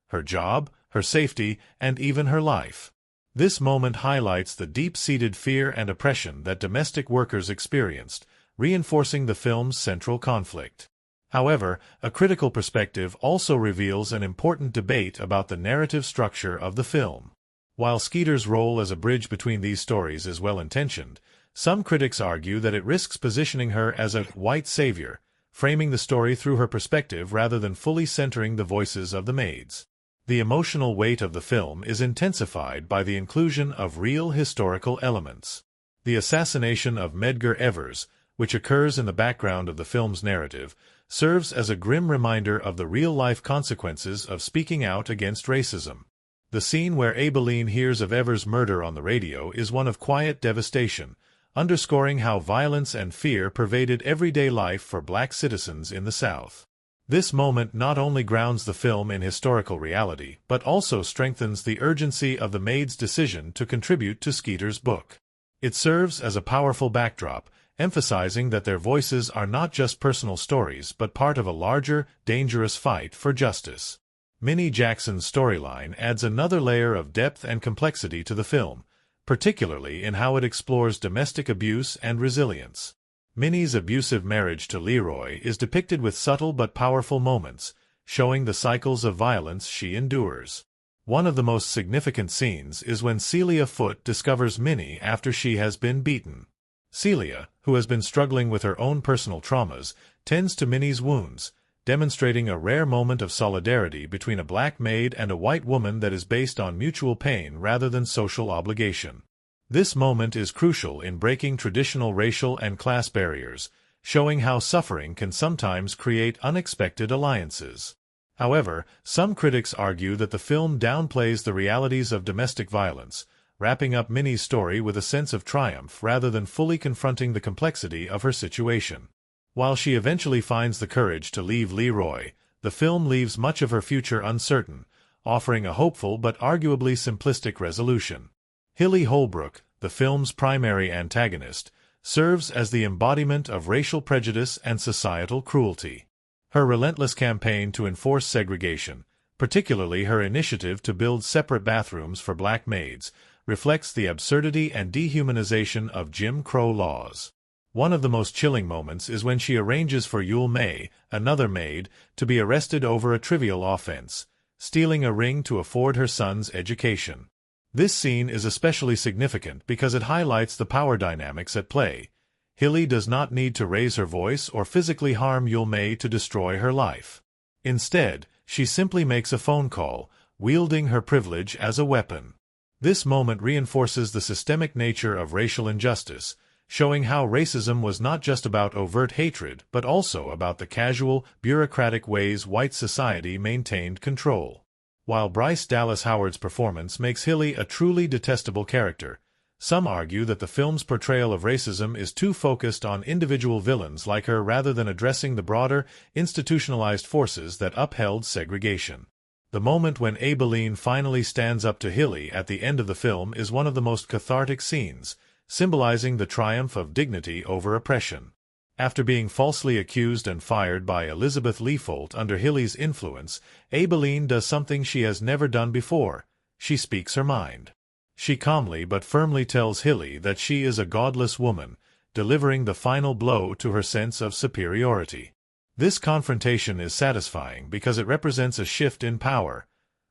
her job, her safety, and even her life. This moment highlights the deep-seated fear and oppression that domestic workers experienced, reinforcing the film's central conflict. However, a critical perspective also reveals an important debate about the narrative structure of the film. While Skeeter's role as a bridge between these stories is well-intentioned, some critics argue that it risks positioning her as a white savior, framing the story through her perspective rather than fully centering the voices of the maids. The emotional weight of the film is intensified by the inclusion of real historical elements. The assassination of Medgar Evers, which occurs in the background of the film's narrative, serves as a grim reminder of the real-life consequences of speaking out against racism. The scene where Aibileen hears of Evers' murder on the radio is one of quiet devastation, underscoring how violence and fear pervaded everyday life for black citizens in the South. This moment not only grounds the film in historical reality, but also strengthens the urgency of the maids' decision to contribute to Skeeter's book. It serves as a powerful backdrop, emphasizing that their voices are not just personal stories but part of a larger, dangerous fight for justice. Minnie Jackson's storyline adds another layer of depth and complexity to the film, particularly in how it explores domestic abuse and resilience. Minnie's abusive marriage to Leroy is depicted with subtle but powerful moments, showing the cycles of violence she endures. One of the most significant scenes is when Celia Foote discovers Minnie after she has been beaten. Celia, who has been struggling with her own personal traumas, tends to Minnie's wounds, demonstrating a rare moment of solidarity between a black maid and a white woman that is based on mutual pain rather than social obligation. This moment is crucial in breaking traditional racial and class barriers, showing how suffering can sometimes create unexpected alliances. However, some critics argue that the film downplays the realities of domestic violence, wrapping up Minnie's story with a sense of triumph rather than fully confronting the complexity of her situation. While she eventually finds the courage to leave Leroy, the film leaves much of her future uncertain, offering a hopeful but arguably simplistic resolution. Hilly Holbrook, the film's primary antagonist, serves as the embodiment of racial prejudice and societal cruelty. Her relentless campaign to enforce segregation, particularly her initiative to build separate bathrooms for black maids, reflects the absurdity and dehumanization of Jim Crow laws. One of the most chilling moments is when she arranges for Yule May, another maid, to be arrested over a trivial offense, stealing a ring to afford her son's education. This scene is especially significant because it highlights the power dynamics at play. Hilly does not need to raise her voice or physically harm Yule May to destroy her life. Instead, she simply makes a phone call, wielding her privilege as a weapon. This moment reinforces the systemic nature of racial injustice, showing how racism was not just about overt hatred but also about the casual, bureaucratic ways white society maintained control. While Bryce Dallas Howard's performance makes Hilly a truly detestable character, some argue that the film's portrayal of racism is too focused on individual villains like her rather than addressing the broader, institutionalized forces that upheld segregation. The moment when Aibileen finally stands up to Hilly at the end of the film is one of the most cathartic scenes, symbolizing the triumph of dignity over oppression. After being falsely accused and fired by Elizabeth Leafolt under Hilly's influence, Aibileen does something she has never done before. She speaks her mind. She calmly but firmly tells Hilly that she is a godless woman, delivering the final blow to her sense of superiority. This confrontation is satisfying because it represents a shift in power.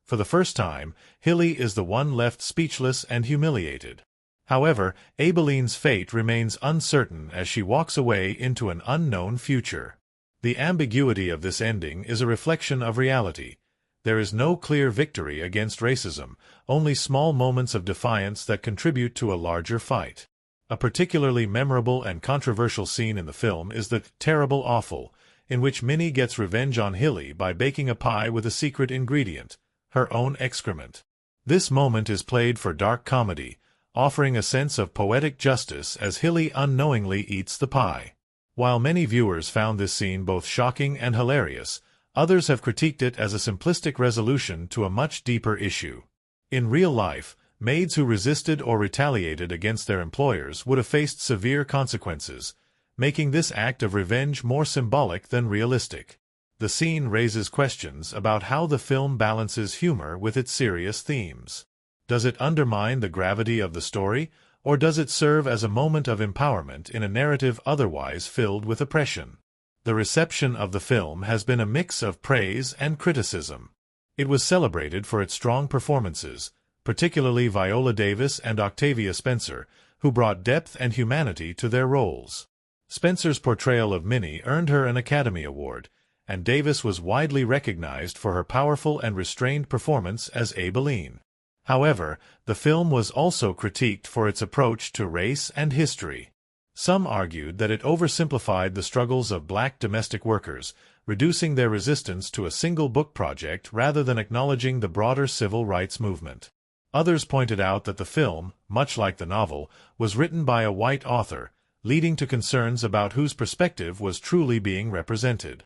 For the first time, Hilly is the one left speechless and humiliated. However, Aibeleen's fate remains uncertain as she walks away into an unknown future. The ambiguity of this ending is a reflection of reality. There is no clear victory against racism, only small moments of defiance that contribute to a larger fight. A particularly memorable and controversial scene in the film is the terrible awful, in which Minnie gets revenge on Hilly by baking a pie with a secret ingredient, her own excrement. This moment is played for dark comedy, offering a sense of poetic justice as Hilly unknowingly eats the pie. While many viewers found this scene both shocking and hilarious, others have critiqued it as a simplistic resolution to a much deeper issue. In real life, maids who resisted or retaliated against their employers would have faced severe consequences, making this act of revenge more symbolic than realistic. The scene raises questions about how the film balances humor with its serious themes. Does it undermine the gravity of the story, or does it serve as a moment of empowerment in a narrative otherwise filled with oppression? The reception of the film has been a mix of praise and criticism. It was celebrated for its strong performances, particularly Viola Davis and Octavia Spencer, who brought depth and humanity to their roles. Spencer's portrayal of Minnie earned her an Academy Award, and Davis was widely recognized for her powerful and restrained performance as Aibileen. However, the film was also critiqued for its approach to race and history. Some argued that it oversimplified the struggles of black domestic workers, reducing their resistance to a single book project rather than acknowledging the broader civil rights movement. Others pointed out that the film, much like the novel, was written by a white author, leading to concerns about whose perspective was truly being represented.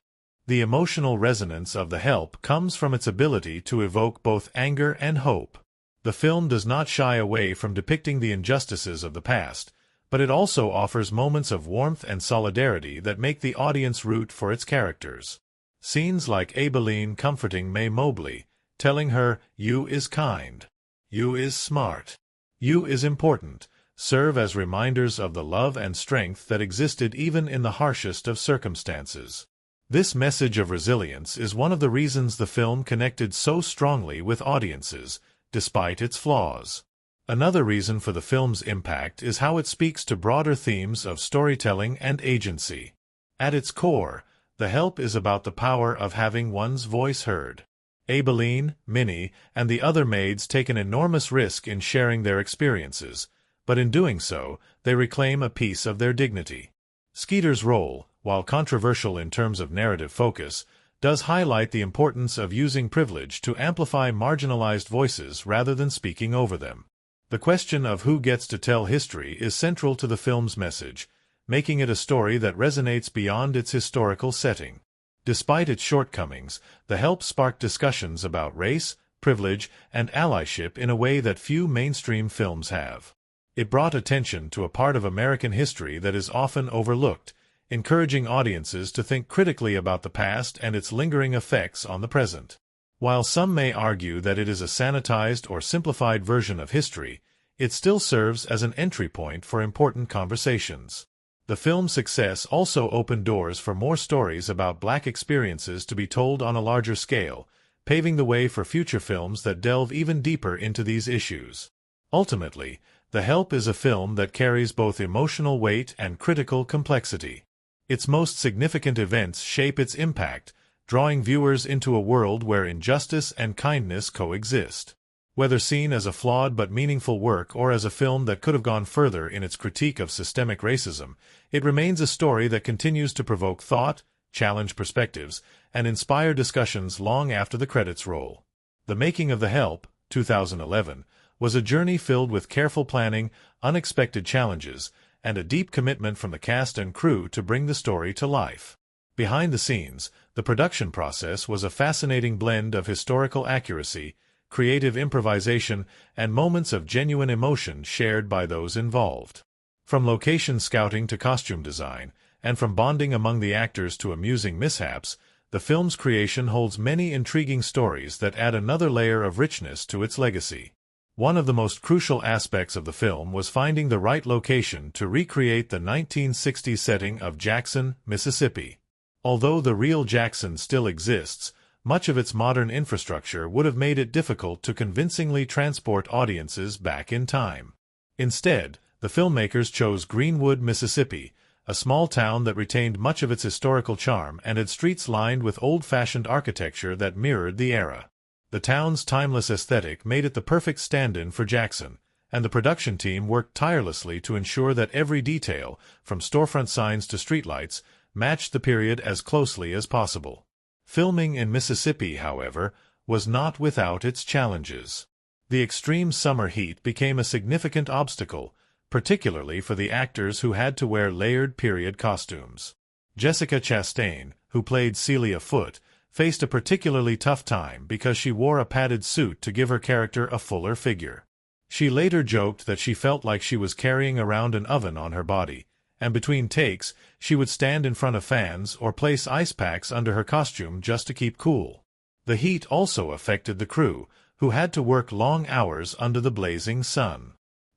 The emotional resonance of The Help comes from its ability to evoke both anger and hope. The film does not shy away from depicting the injustices of the past, but it also offers moments of warmth and solidarity that make the audience root for its characters. Scenes like Aibileen comforting May Mobley, telling her, "You is kind. You is smart. You is important," serve as reminders of the love and strength that existed even in the harshest of circumstances. This message of resilience is one of the reasons the film connected so strongly with audiences, despite its flaws. Another reason for the film's impact is how it speaks to broader themes of storytelling and agency. At its core, The Help is about the power of having one's voice heard. Aibileen, Minnie, and the other maids take an enormous risk in sharing their experiences, but in doing so, they reclaim a piece of their dignity. Skeeter's role, while controversial in terms of narrative focus, does highlight the importance of using privilege to amplify marginalized voices rather than speaking over them. The question of who gets to tell history is central to the film's message, making it a story that resonates beyond its historical setting. Despite its shortcomings, The Help sparked discussions about race, privilege, and allyship in a way that few mainstream films have. It brought attention to a part of American history that is often overlooked, encouraging audiences to think critically about the past and its lingering effects on the present. While some may argue that it is a sanitized or simplified version of history, it still serves as an entry point for important conversations. The film's success also opened doors for more stories about Black experiences to be told on a larger scale, paving the way for future films that delve even deeper into these issues. Ultimately, The Help is a film that carries both emotional weight and critical complexity. Its most significant events shape its impact, drawing viewers into a world where injustice and kindness coexist. Whether seen as a flawed but meaningful work or as a film that could have gone further in its critique of systemic racism, it remains a story that continues to provoke thought, challenge perspectives, and inspire discussions long after the credits roll. The Making of The Help, 2011, was a journey filled with careful planning, unexpected challenges, and a deep commitment from the cast and crew to bring the story to life. Behind the scenes, the production process was a fascinating blend of historical accuracy, creative improvisation, and moments of genuine emotion shared by those involved. From location scouting to costume design, and from bonding among the actors to amusing mishaps, the film's creation holds many intriguing stories that add another layer of richness to its legacy. One of the most crucial aspects of the film was finding the right location to recreate the 1960s setting of Jackson, Mississippi. Although the real Jackson still exists, much of its modern infrastructure would have made it difficult to convincingly transport audiences back in time. Instead, the filmmakers chose Greenwood, Mississippi, a small town that retained much of its historical charm and had streets lined with old-fashioned architecture that mirrored the era. The town's timeless aesthetic made it the perfect stand-in for Jackson, and the production team worked tirelessly to ensure that every detail, from storefront signs to streetlights, matched the period as closely as possible. Filming in Mississippi, however, was not without its challenges. The extreme summer heat became a significant obstacle, particularly for the actors who had to wear layered period costumes. Jessica Chastain, who played Celia Foote, faced a particularly tough time because she wore a padded suit to give her character a fuller figure. She later joked that she felt like she was carrying around an oven on her body, and between takes, she would stand in front of fans or place ice packs under her costume just to keep cool. The heat also affected the crew, who had to work long hours under the blazing sun.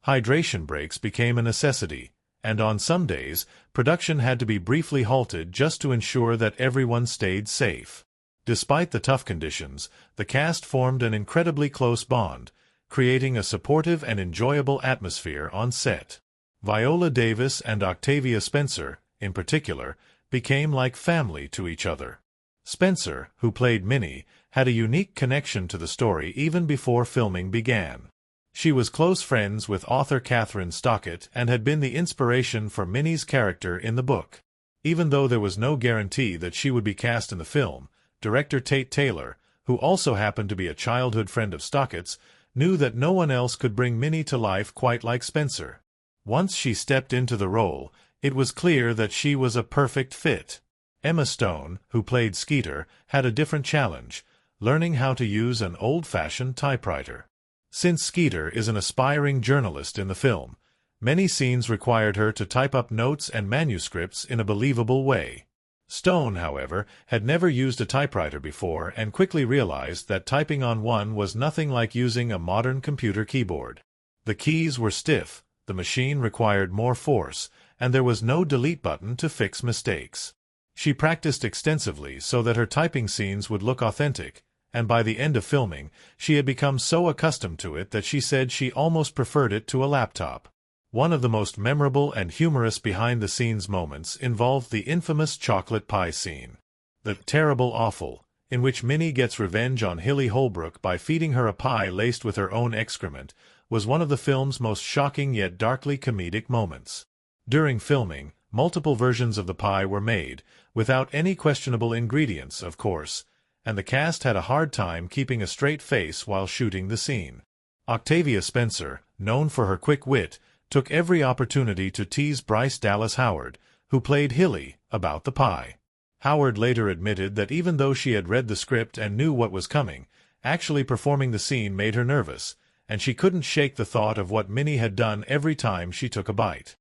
Hydration breaks became a necessity, and on some days, production had to be briefly halted just to ensure that everyone stayed safe. Despite the tough conditions, the cast formed an incredibly close bond, creating a supportive and enjoyable atmosphere on set. Viola Davis and Octavia Spencer, in particular, became like family to each other. Spencer, who played Minnie, had a unique connection to the story even before filming began. She was close friends with author Kathryn Stockett and had been the inspiration for Minnie's character in the book. Even though there was no guarantee that she would be cast in the film, director Tate Taylor, who also happened to be a childhood friend of Stockett's, knew that no one else could bring Minnie to life quite like Spencer. Once she stepped into the role, it was clear that she was a perfect fit. Emma Stone, who played Skeeter, had a different challenge, learning how to use an old-fashioned typewriter. Since Skeeter is an aspiring journalist in the film, many scenes required her to type up notes and manuscripts in a believable way. Stone, however, had never used a typewriter before and quickly realized that typing on one was nothing like using a modern computer keyboard. The keys were stiff, the machine required more force, and there was no delete button to fix mistakes. She practiced extensively so that her typing scenes would look authentic, and by the end of filming, she had become so accustomed to it that she said she almost preferred it to a laptop. One of the most memorable and humorous behind-the-scenes moments involved the infamous chocolate pie scene. The terrible awful, in which Minnie gets revenge on Hilly Holbrook by feeding her a pie laced with her own excrement, was one of the film's most shocking yet darkly comedic moments. During filming, multiple versions of the pie were made, without any questionable ingredients, of course, and the cast had a hard time keeping a straight face while shooting the scene. Octavia Spencer, known for her quick wit, took every opportunity to tease Bryce Dallas Howard, who played Hilly, about the pie. Howard later admitted that even though she had read the script and knew what was coming, actually performing the scene made her nervous, and she couldn't shake the thought of what Minnie had done every time she took a bite.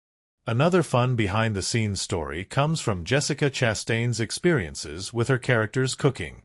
Another fun behind-the-scenes story comes from Jessica Chastain's experiences with her character's cooking.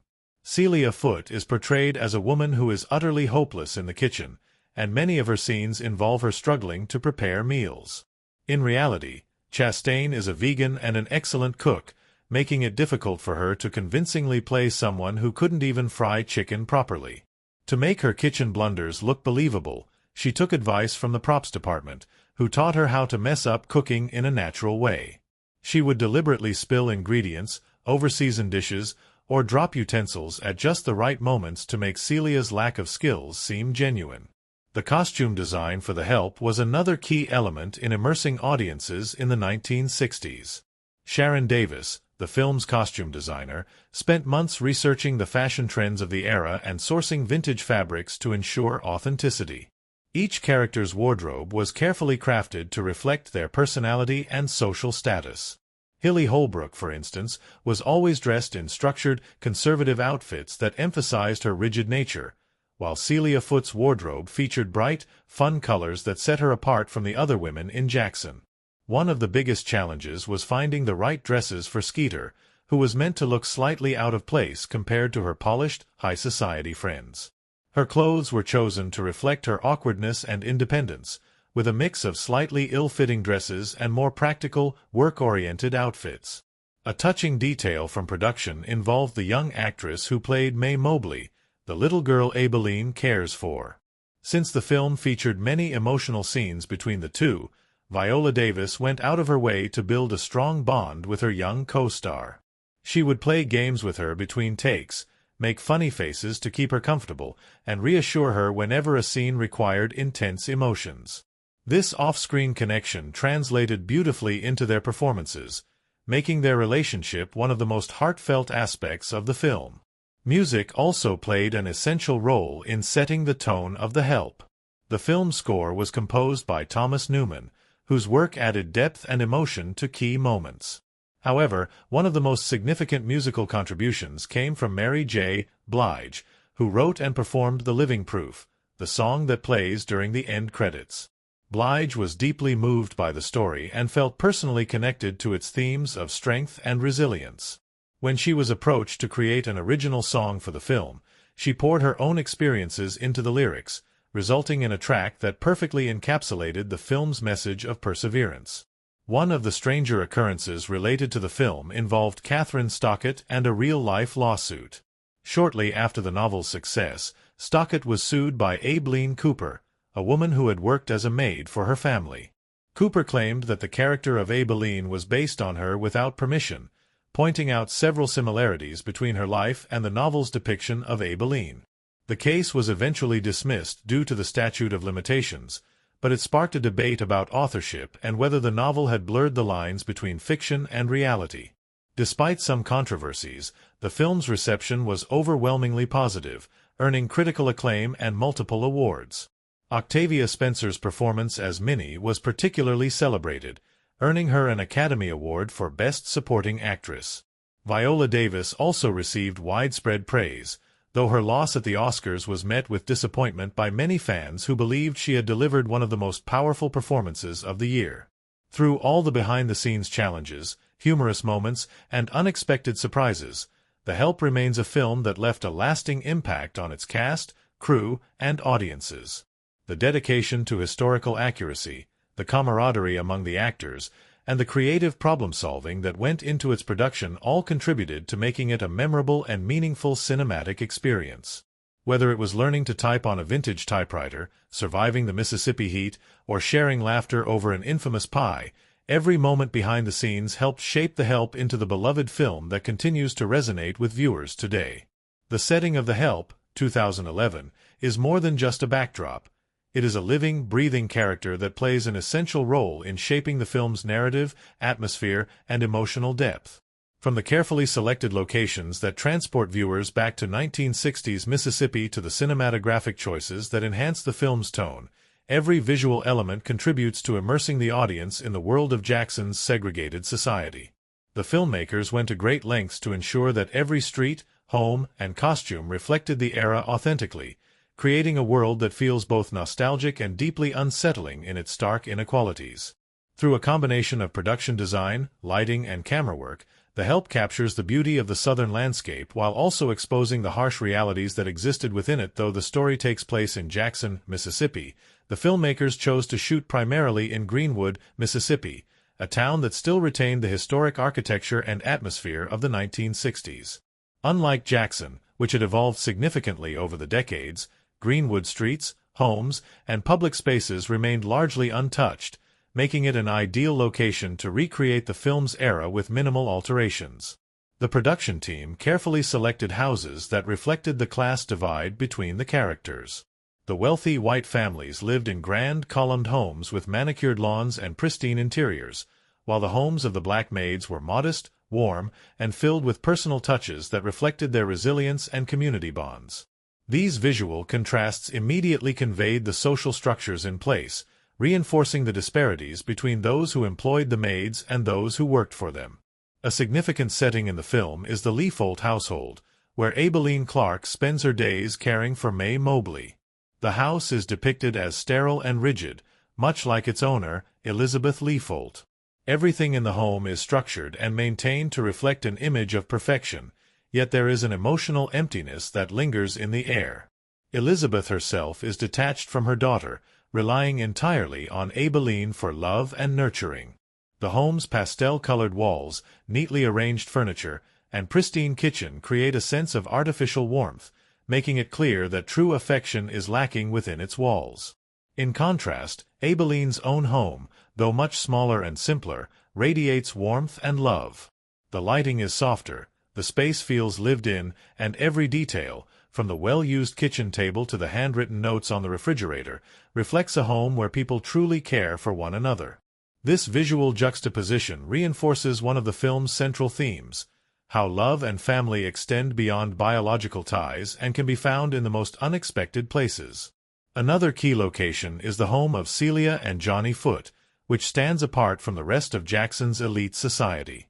Celia Foote is portrayed as a woman who is utterly hopeless in the kitchen, and many of her scenes involve her struggling to prepare meals. In reality, Chastain is a vegan and an excellent cook, making it difficult for her to convincingly play someone who couldn't even fry chicken properly. To make her kitchen blunders look believable, she took advice from the props department, who taught her how to mess up cooking in a natural way. She would deliberately spill ingredients, overseason dishes, or drop utensils at just the right moments to make Celia's lack of skills seem genuine. The costume design for The Help was another key element in immersing audiences in the 1960s. Sharon Davis, the film's costume designer, spent months researching the fashion trends of the era and sourcing vintage fabrics to ensure authenticity. Each character's wardrobe was carefully crafted to reflect their personality and social status. Hilly Holbrook, for instance, was always dressed in structured, conservative outfits that emphasized her rigid nature, while Celia Foote's wardrobe featured bright, fun colors that set her apart from the other women in Jackson. One of the biggest challenges was finding the right dresses for Skeeter, who was meant to look slightly out of place compared to her polished, high-society friends. Her clothes were chosen to reflect her awkwardness and independence, with a mix of slightly ill-fitting dresses and more practical, work-oriented outfits. A touching detail from production involved the young actress who played May Mobley, the little girl Aibileen cares for. Since the film featured many emotional scenes between the two, Viola Davis went out of her way to build a strong bond with her young co-star. She would play games with her between takes, make funny faces to keep her comfortable, and reassure her whenever a scene required intense emotions. This off-screen connection translated beautifully into their performances, making their relationship one of the most heartfelt aspects of the film. Music also played an essential role in setting the tone of The Help. The film score was composed by Thomas Newman, whose work added depth and emotion to key moments. However, one of the most significant musical contributions came from Mary J. Blige, who wrote and performed The Living Proof, the song that plays during the end credits. Blige was deeply moved by the story and felt personally connected to its themes of strength and resilience. When she was approached to create an original song for the film, she poured her own experiences into the lyrics, resulting in a track that perfectly encapsulated the film's message of perseverance. One of the stranger occurrences related to the film involved Kathryn Stockett and a real-life lawsuit. Shortly after the novel's success, Stockett was sued by Aibileen Cooper, a woman who had worked as a maid for her family. Cooper claimed that the character of Aibileen was based on her without permission, pointing out several similarities between her life and the novel's depiction of Aibileen. The case was eventually dismissed due to the statute of limitations, but it sparked a debate about authorship and whether the novel had blurred the lines between fiction and reality. Despite some controversies, the film's reception was overwhelmingly positive, earning critical acclaim and multiple awards. Octavia Spencer's performance as Minnie was particularly celebrated, earning her an Academy Award for Best Supporting Actress. Viola Davis also received widespread praise, though her loss at the Oscars was met with disappointment by many fans who believed she had delivered one of the most powerful performances of the year. Through all the behind-the-scenes challenges, humorous moments, and unexpected surprises, The Help remains a film that left a lasting impact on its cast, crew, and audiences. The dedication to historical accuracy, the camaraderie among the actors, and the creative problem-solving that went into its production all contributed to making it a memorable and meaningful cinematic experience. Whether it was learning to type on a vintage typewriter, surviving the Mississippi heat, or sharing laughter over an infamous pie, every moment behind the scenes helped shape The Help into the beloved film that continues to resonate with viewers today. The setting of The Help, 2011, is more than just a backdrop. It is a living, breathing character that plays an essential role in shaping the film's narrative, atmosphere, and emotional depth. From the carefully selected locations that transport viewers back to 1960s Mississippi to the cinematographic choices that enhance the film's tone, every visual element contributes to immersing the audience in the world of Jackson's segregated society. The filmmakers went to great lengths to ensure that every street, home, and costume reflected the era authentically, creating a world that feels both nostalgic and deeply unsettling in its stark inequalities. Through a combination of production design, lighting, and camera work, The Help captures the beauty of the southern landscape while also exposing the harsh realities that existed within it. Though the story takes place in Jackson, Mississippi, the filmmakers chose to shoot primarily in Greenwood, Mississippi, a town that still retained the historic architecture and atmosphere of the 1960s. Unlike Jackson, which had evolved significantly over the decades, Greenwood streets, homes, and public spaces remained largely untouched, making it an ideal location to recreate the film's era with minimal alterations. The production team carefully selected houses that reflected the class divide between the characters. The wealthy white families lived in grand columned homes with manicured lawns and pristine interiors, while the homes of the black maids were modest, warm, and filled with personal touches that reflected their resilience and community bonds. These visual contrasts immediately conveyed the social structures in place, reinforcing the disparities between those who employed the maids and those who worked for them. A significant setting in the film is the Leafold household, where Aibileen Clark spends her days caring for May Mobley. The house is depicted as sterile and rigid, much like its owner, Elizabeth Leafold. Everything in the home is structured and maintained to reflect an image of perfection, yet there is an emotional emptiness that lingers in the air. Elizabeth herself is detached from her daughter, relying entirely on Aibileen for love and nurturing. The home's pastel-colored walls, neatly arranged furniture, and pristine kitchen create a sense of artificial warmth, making it clear that true affection is lacking within its walls. In contrast, Aibeleen's own home, though much smaller and simpler, radiates warmth and love. The lighting is softer, the space feels lived in, and every detail, from the well-used kitchen table to the handwritten notes on the refrigerator, reflects a home where people truly care for one another. This visual juxtaposition reinforces one of the film's central themes: how love and family extend beyond biological ties and can be found in the most unexpected places. Another key location is the home of Celia and Johnny Foote, which stands apart from the rest of Jackson's elite society.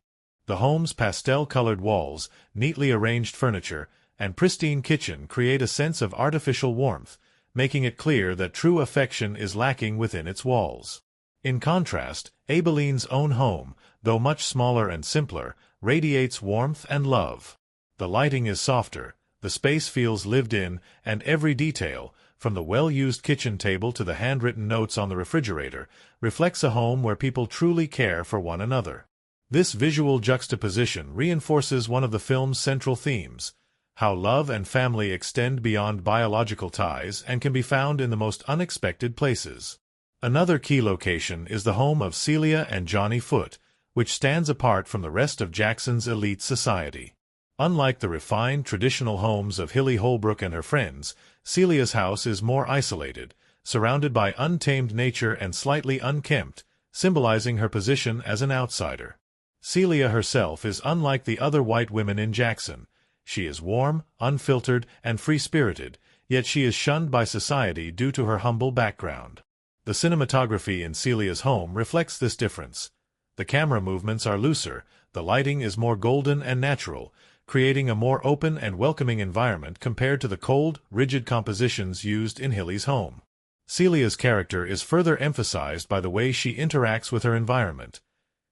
The home's pastel-colored walls, neatly arranged furniture, and pristine kitchen create a sense of artificial warmth, making it clear that true affection is lacking within its walls. In contrast, Aibeleen's own home, though much smaller and simpler, radiates warmth and love. The lighting is softer, the space feels lived in, and every detail, from the well-used kitchen table to the handwritten notes on the refrigerator, reflects a home where people truly care for one another. This visual juxtaposition reinforces one of the film's central themes: how love and family extend beyond biological ties and can be found in the most unexpected places. Another key location is the home of Celia and Johnny Foote, which stands apart from the rest of Jackson's elite society. Unlike the refined, traditional homes of Hilly Holbrook and her friends, Celia's house is more isolated, surrounded by untamed nature and slightly unkempt, symbolizing her position as an outsider. Celia herself is unlike the other white women in Jackson. She is warm, unfiltered, and free-spirited, yet she is shunned by society due to her humble background. The cinematography in Celia's home reflects this difference. The camera movements are looser, the lighting is more golden and natural, creating a more open and welcoming environment compared to the cold, rigid compositions used in Hilly's home. Celia's character is further emphasized by the way she interacts with her environment.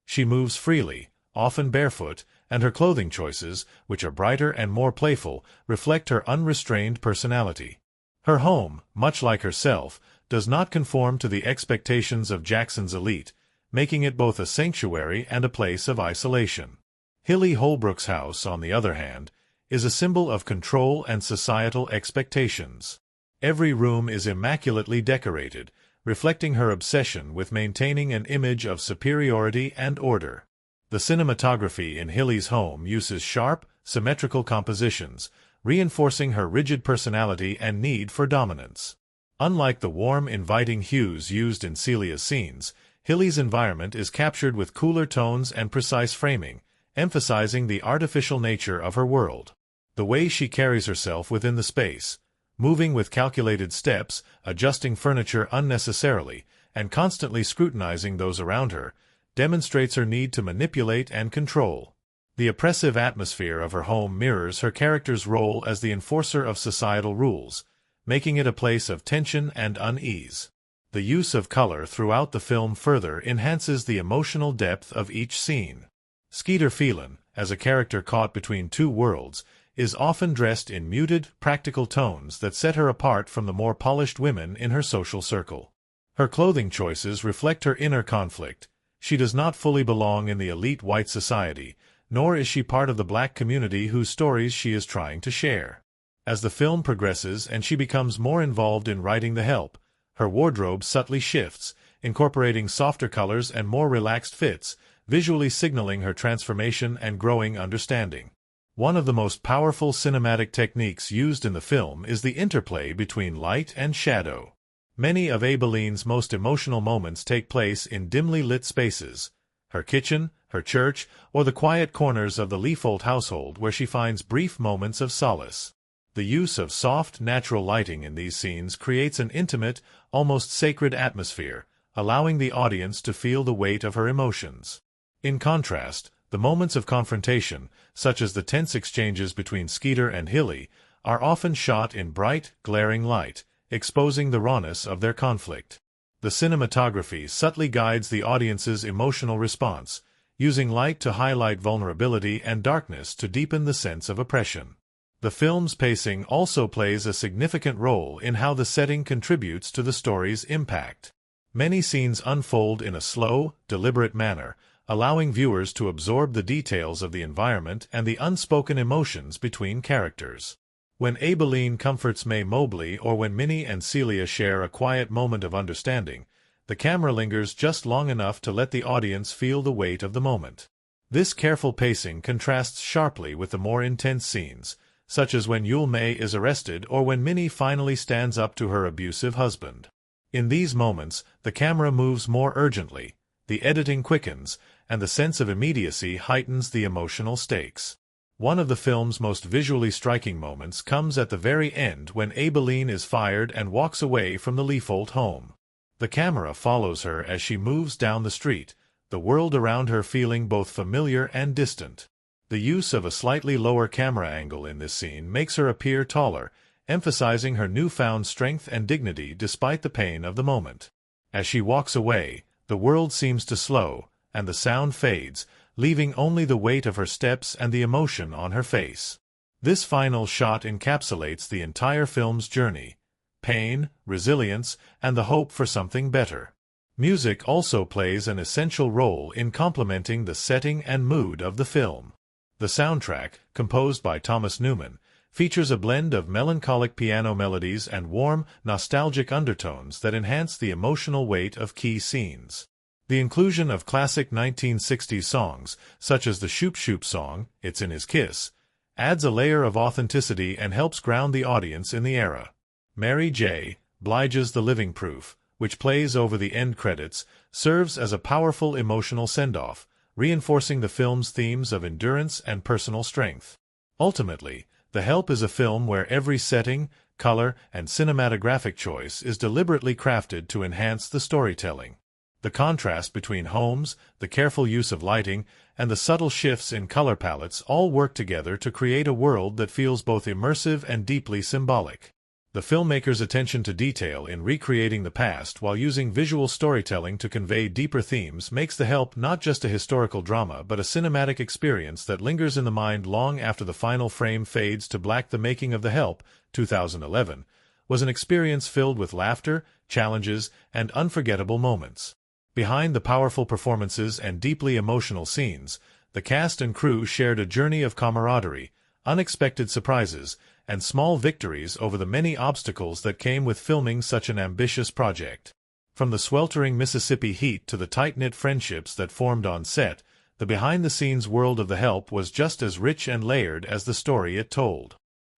She moves freely, often barefoot, and her clothing choices, which are brighter and more playful, reflect her unrestrained personality. Her home, much like herself, does not conform to the expectations of Jackson's elite, making it both a sanctuary and a place of isolation. Hilly Holbrook's house, on the other hand, is a symbol of control and societal expectations. Every room is immaculately decorated, reflecting her obsession with maintaining an image of superiority and order. The cinematography in Hilly's home uses sharp, symmetrical compositions, reinforcing her rigid personality and need for dominance. Unlike the warm, inviting hues used in Celia's scenes, Hilly's environment is captured with cooler tones and precise framing, emphasizing the artificial nature of her world. The way she carries herself within the space, moving with calculated steps, adjusting furniture unnecessarily, and constantly scrutinizing those around her, demonstrates her need to manipulate and control. The oppressive atmosphere of her home mirrors her character's role as the enforcer of societal rules, making it a place of tension and unease. The use of color throughout the film further enhances the emotional depth of each scene. Skeeter Phelan, as a character caught between two worlds, is often dressed in muted, practical tones that set her apart from the more polished women in her social circle. Her clothing choices reflect her inner conflict. She does not fully belong in the elite white society, nor is she part of the black community whose stories she is trying to share. As the film progresses and she becomes more involved in writing the help, her wardrobe subtly shifts, incorporating softer colors and more relaxed fits, visually signaling her transformation and growing understanding. One of the most powerful cinematic techniques used in the film is the interplay between light and shadow. Many of Aibeleen's most emotional moments take place in dimly lit spaces: her kitchen, her church, or the quiet corners of the Leafold household where she finds brief moments of solace. The use of soft, natural lighting in these scenes creates an intimate, almost sacred atmosphere, allowing the audience to feel the weight of her emotions. In contrast, the moments of confrontation, such as the tense exchanges between Skeeter and Hilly, are often shot in bright, glaring light, exposing the rawness of their conflict. The cinematography subtly guides the audience's emotional response, using light to highlight vulnerability and darkness to deepen the sense of oppression. The film's pacing also plays a significant role in how the setting contributes to the story's impact. Many scenes unfold in a slow, deliberate manner, allowing viewers to absorb the details of the environment and the unspoken emotions between characters. When Aibileen comforts May Mobley or when Minnie and Celia share a quiet moment of understanding, the camera lingers just long enough to let the audience feel the weight of the moment. This careful pacing contrasts sharply with the more intense scenes, such as when Yul May is arrested or when Minnie finally stands up to her abusive husband. In these moments, the camera moves more urgently, the editing quickens, and the sense of immediacy heightens the emotional stakes. One of the film's most visually striking moments comes at the very end when Aibileen is fired and walks away from the Leafold home. The camera follows her as she moves down the street, the world around her feeling both familiar and distant. The use of a slightly lower camera angle in this scene makes her appear taller, emphasizing her newfound strength and dignity despite the pain of the moment. As she walks away, the world seems to slow, and the sound fades, leaving only the weight of her steps and the emotion on her face. This final shot encapsulates the entire film's journey: pain, resilience, and the hope for something better. Music also plays an essential role in complementing the setting and mood of the film. The soundtrack, composed by Thomas Newman, features a blend of melancholic piano melodies and warm, nostalgic undertones that enhance the emotional weight of key scenes. The inclusion of classic 1960s songs, such as the Shoop Shoop song, It's in His Kiss, adds a layer of authenticity and helps ground the audience in the era. Mary J. Blige's The Living Proof, which plays over the end credits, serves as a powerful emotional send-off, reinforcing the film's themes of endurance and personal strength. Ultimately, The Help is a film where every setting, color, and cinematographic choice is deliberately crafted to enhance the storytelling. The contrast between homes, the careful use of lighting, and the subtle shifts in color palettes all work together to create a world that feels both immersive and deeply symbolic. The filmmaker's attention to detail in recreating the past while using visual storytelling to convey deeper themes makes The Help not just a historical drama but a cinematic experience that lingers in the mind long after the final frame fades to black. The making of The Help, 2011, was an experience filled with laughter, challenges, and unforgettable moments. Behind the powerful performances and deeply emotional scenes, the cast and crew shared a journey of camaraderie, unexpected surprises, and small victories over the many obstacles that came with filming such an ambitious project. From the sweltering Mississippi heat to the tight-knit friendships that formed on set, the behind-the-scenes world of The Help was just as rich and layered as the story it told.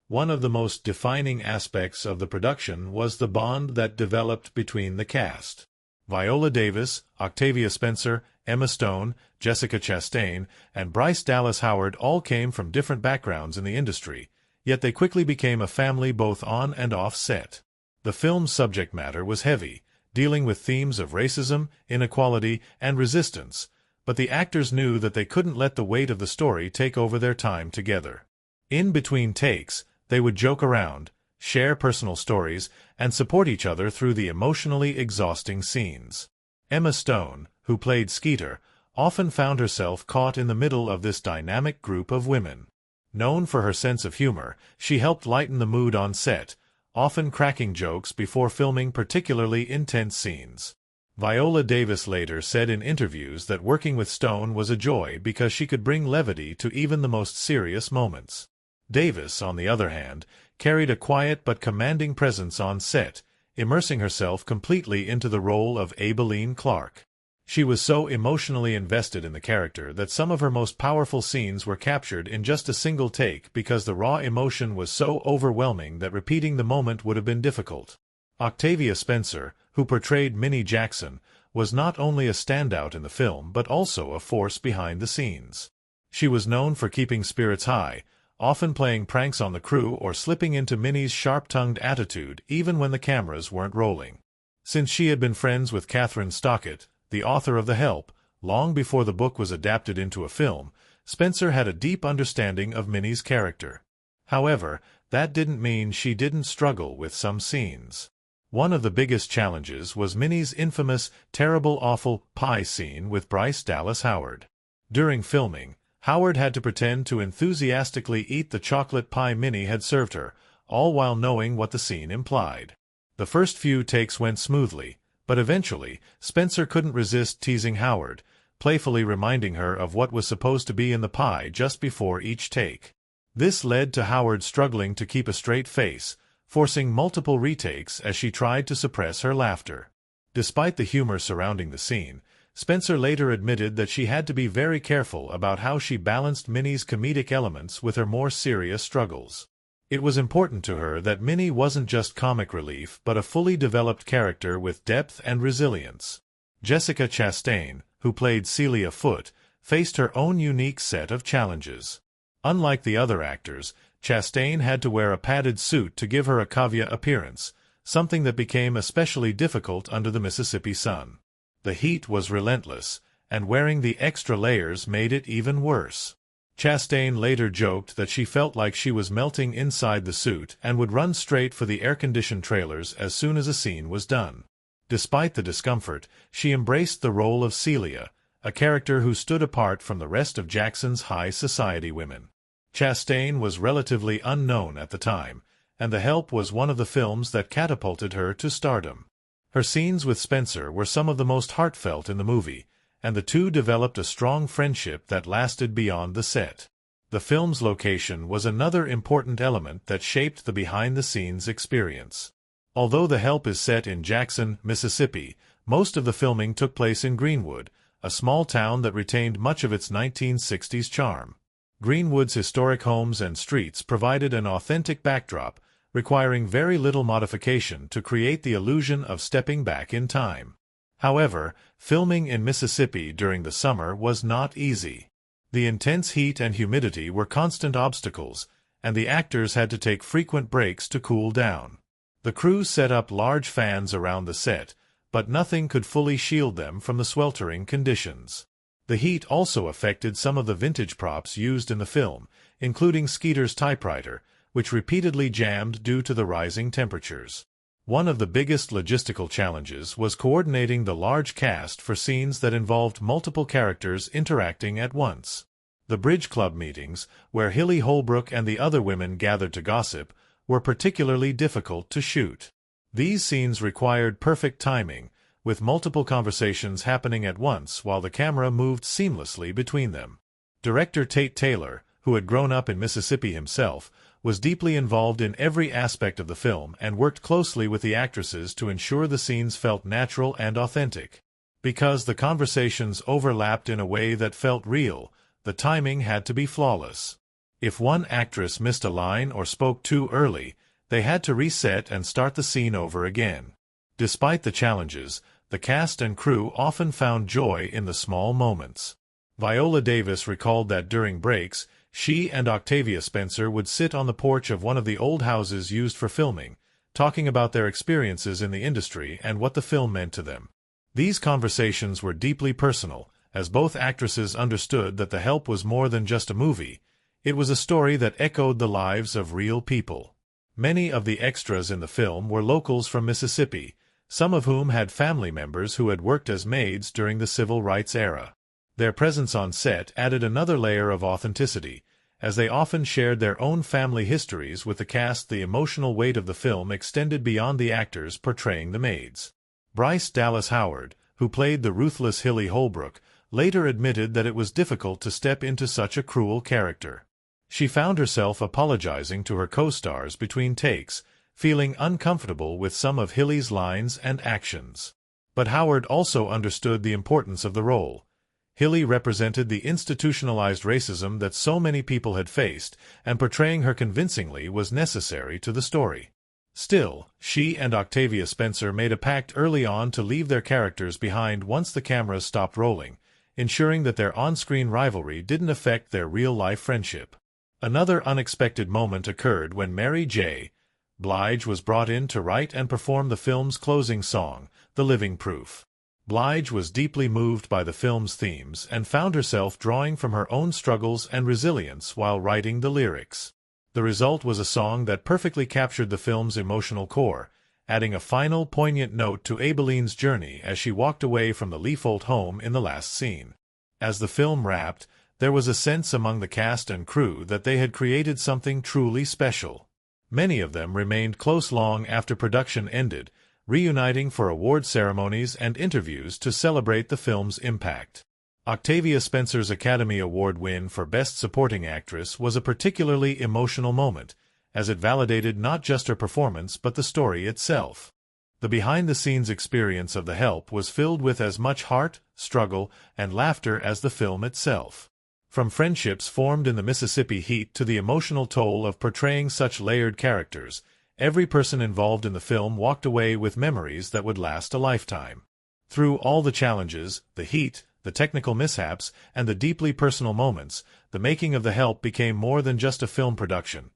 One of the most defining aspects of the production was the bond that developed between the cast. Viola Davis, Octavia Spencer, Emma Stone, Jessica Chastain, and Bryce Dallas Howard all came from different backgrounds in the industry, yet they quickly became a family both on and off set. The film's subject matter was heavy, dealing with themes of racism, inequality, and resistance, but the actors knew that they couldn't let the weight of the story take over their time together. In between takes, they would joke around, share personal stories, and support each other through the emotionally exhausting scenes. Emma Stone, who played Skeeter, often found herself caught in the middle of this dynamic group of women. Known for her sense of humor, she helped lighten the mood on set, often cracking jokes before filming particularly intense scenes. Viola Davis later said in interviews that working with Stone was a joy because she could bring levity to even the most serious moments. Davis, on the other hand, carried a quiet but commanding presence on set, immersing herself completely into the role of Aibileen Clark. She was so emotionally invested in the character that some of her most powerful scenes were captured in just a single take because the raw emotion was so overwhelming that repeating the moment would have been difficult. Octavia Spencer, who portrayed Minnie Jackson, was not only a standout in the film but also a force behind the scenes. She was known for keeping spirits high, often playing pranks on the crew or slipping into Minnie's sharp-tongued attitude even when the cameras weren't rolling. Since she had been friends with Kathryn Stockett, the author of The Help, long before the book was adapted into a film, Spencer had a deep understanding of Minnie's character. However, that didn't mean she didn't struggle with some scenes. One of the biggest challenges was Minnie's infamous terrible awful pie scene with Bryce Dallas Howard. During filming, Howard had to pretend to enthusiastically eat the chocolate pie Minnie had served her, all while knowing what the scene implied. The first few takes went smoothly, but eventually, Spencer couldn't resist teasing Howard, playfully reminding her of what was supposed to be in the pie just before each take. This led to Howard struggling to keep a straight face, forcing multiple retakes as she tried to suppress her laughter. Despite the humor surrounding the scene, Spencer later admitted that she had to be very careful about how she balanced Minnie's comedic elements with her more serious struggles. It was important to her that Minnie wasn't just comic relief but a fully developed character with depth and resilience. Jessica Chastain, who played Celia Foote, faced her own unique set of challenges. Unlike the other actors, Chastain had to wear a padded suit to give her Octavia appearance, something that became especially difficult under the Mississippi sun. The heat was relentless, and wearing the extra layers made it even worse. Chastain later joked that she felt like she was melting inside the suit and would run straight for the air-conditioned trailers as soon as a scene was done. Despite the discomfort, she embraced the role of Celia, a character who stood apart from the rest of Jackson's high society women. Chastain was relatively unknown at the time, and The Help was one of the films that catapulted her to stardom. Her scenes with Spencer were some of the most heartfelt in the movie, and the two developed a strong friendship that lasted beyond the set. The film's location was another important element that shaped the behind-the-scenes experience. Although The Help is set in Jackson, Mississippi, most of the filming took place in Greenwood, a small town that retained much of its 1960s charm. Greenwood's historic homes and streets provided an authentic backdrop, requiring very little modification to create the illusion of stepping back in time. However, filming in Mississippi during the summer was not easy. The intense heat and humidity were constant obstacles, and the actors had to take frequent breaks to cool down. The crew set up large fans around the set, but nothing could fully shield them from the sweltering conditions. The heat also affected some of the vintage props used in the film, including Skeeter's typewriter, which repeatedly jammed due to the rising temperatures. One of the biggest logistical challenges was coordinating the large cast for scenes that involved multiple characters interacting at once. The Bridge Club meetings, where Hilly Holbrook and the other women gathered to gossip, were particularly difficult to shoot. These scenes required perfect timing, with multiple conversations happening at once while the camera moved seamlessly between them. Director Tate Taylor, who had grown up in Mississippi himself, was deeply involved in every aspect of the film and worked closely with the actresses to ensure the scenes felt natural and authentic. Because the conversations overlapped in a way that felt real, the timing had to be flawless. If one actress missed a line or spoke too early, they had to reset and start the scene over again. Despite the challenges, the cast and crew often found joy in the small moments. Viola Davis recalled that during breaks, she and Octavia Spencer would sit on the porch of one of the old houses used for filming, talking about their experiences in the industry and what the film meant to them. These conversations were deeply personal, as both actresses understood that The Help was more than just a movie. It was a story that echoed the lives of real people. Many of the extras in the film were locals from Mississippi, some of whom had family members who had worked as maids during the civil rights era. Their presence on set added another layer of authenticity, as they often shared their own family histories with the cast. The emotional weight of the film extended beyond the actors portraying the maids. Bryce Dallas Howard, who played the ruthless Hilly Holbrook, later admitted that it was difficult to step into such a cruel character. She found herself apologizing to her co-stars between takes, feeling uncomfortable with some of Hilly's lines and actions. But Howard also understood the importance of the role. Hilly represented the institutionalized racism that so many people had faced, and portraying her convincingly was necessary to the story. Still, she and Octavia Spencer made a pact early on to leave their characters behind once the cameras stopped rolling, ensuring that their on-screen rivalry didn't affect their real-life friendship. Another unexpected moment occurred when Mary J. Blige was brought in to write and perform the film's closing song, The Living Proof. Blige was deeply moved by the film's themes and found herself drawing from her own struggles and resilience while writing the lyrics. The result was a song that perfectly captured the film's emotional core, adding a final poignant note to Aibeleen's journey as she walked away from the Leafold home in the last scene. As the film wrapped, there was a sense among the cast and crew that they had created something truly special. Many of them remained close long after production ended, reuniting for award ceremonies and interviews to celebrate the film's impact. Octavia Spencer's Academy Award win for Best Supporting Actress was a particularly emotional moment, as it validated not just her performance but the story itself. The behind-the-scenes experience of The Help was filled with as much heart, struggle, and laughter as the film itself. From friendships formed in the Mississippi heat to the emotional toll of portraying such layered characters, every person involved in the film walked away with memories that would last a lifetime. Through all the challenges, the heat, the technical mishaps, and the deeply personal moments, the making of The Help became more than just a film production.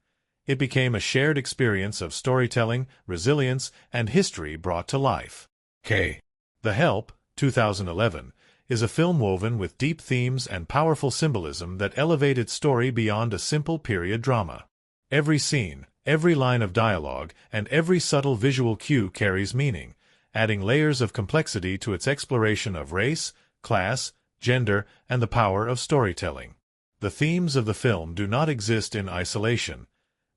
It became a shared experience of storytelling, resilience, and history brought to life. The Help, 2011, is a film woven with deep themes and powerful symbolism that elevate its story beyond a simple period drama. Every scene, every line of dialogue, and every subtle visual cue carries meaning, adding layers of complexity to its exploration of race, class, gender, and the power of storytelling. The themes of the film do not exist in isolation.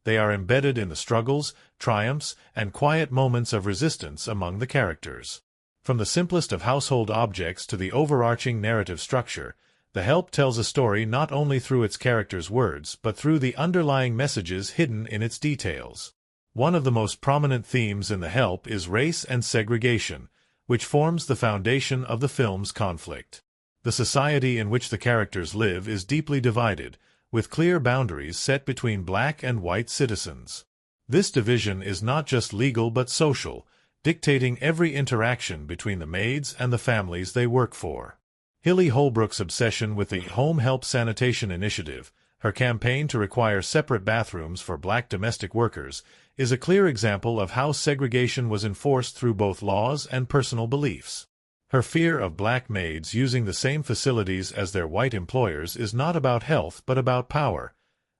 They are embedded in the struggles, triumphs, and quiet moments of resistance among the characters. From the simplest of household objects to the overarching narrative structure, The Help tells a story not only through its characters' words but through the underlying messages hidden in its details. One of the most prominent themes in The Help is race and segregation, which forms the foundation of the film's conflict. The society in which the characters live is deeply divided, with clear boundaries set between black and white citizens. This division is not just legal but social, dictating every interaction between the maids and the families they work for. Hilly Holbrook's obsession with the Home Help Sanitation Initiative, her campaign to require separate bathrooms for black domestic workers, is a clear example of how segregation was enforced through both laws and personal beliefs. Her fear of black maids using the same facilities as their white employers is not about health but about power,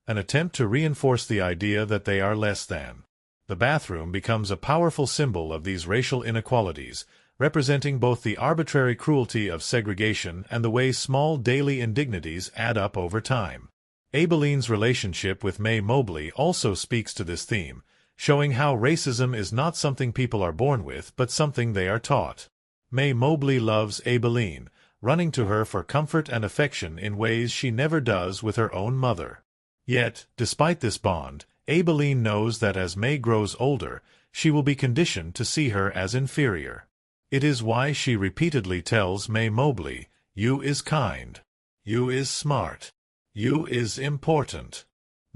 an attempt to reinforce the idea that they are less than. The bathroom becomes a powerful symbol of these racial inequalities, representing both the arbitrary cruelty of segregation and the way small daily indignities add up over time. Aibeleen's relationship with May Mobley also speaks to this theme, showing how racism is not something people are born with but something they are taught. May Mobley loves Aibileen, running to her for comfort and affection in ways she never does with her own mother. Yet, despite this bond, Aibileen knows that as May grows older, she will be conditioned to see her as inferior. It is why she repeatedly tells May Mobley, "You is kind. You is smart. You is important."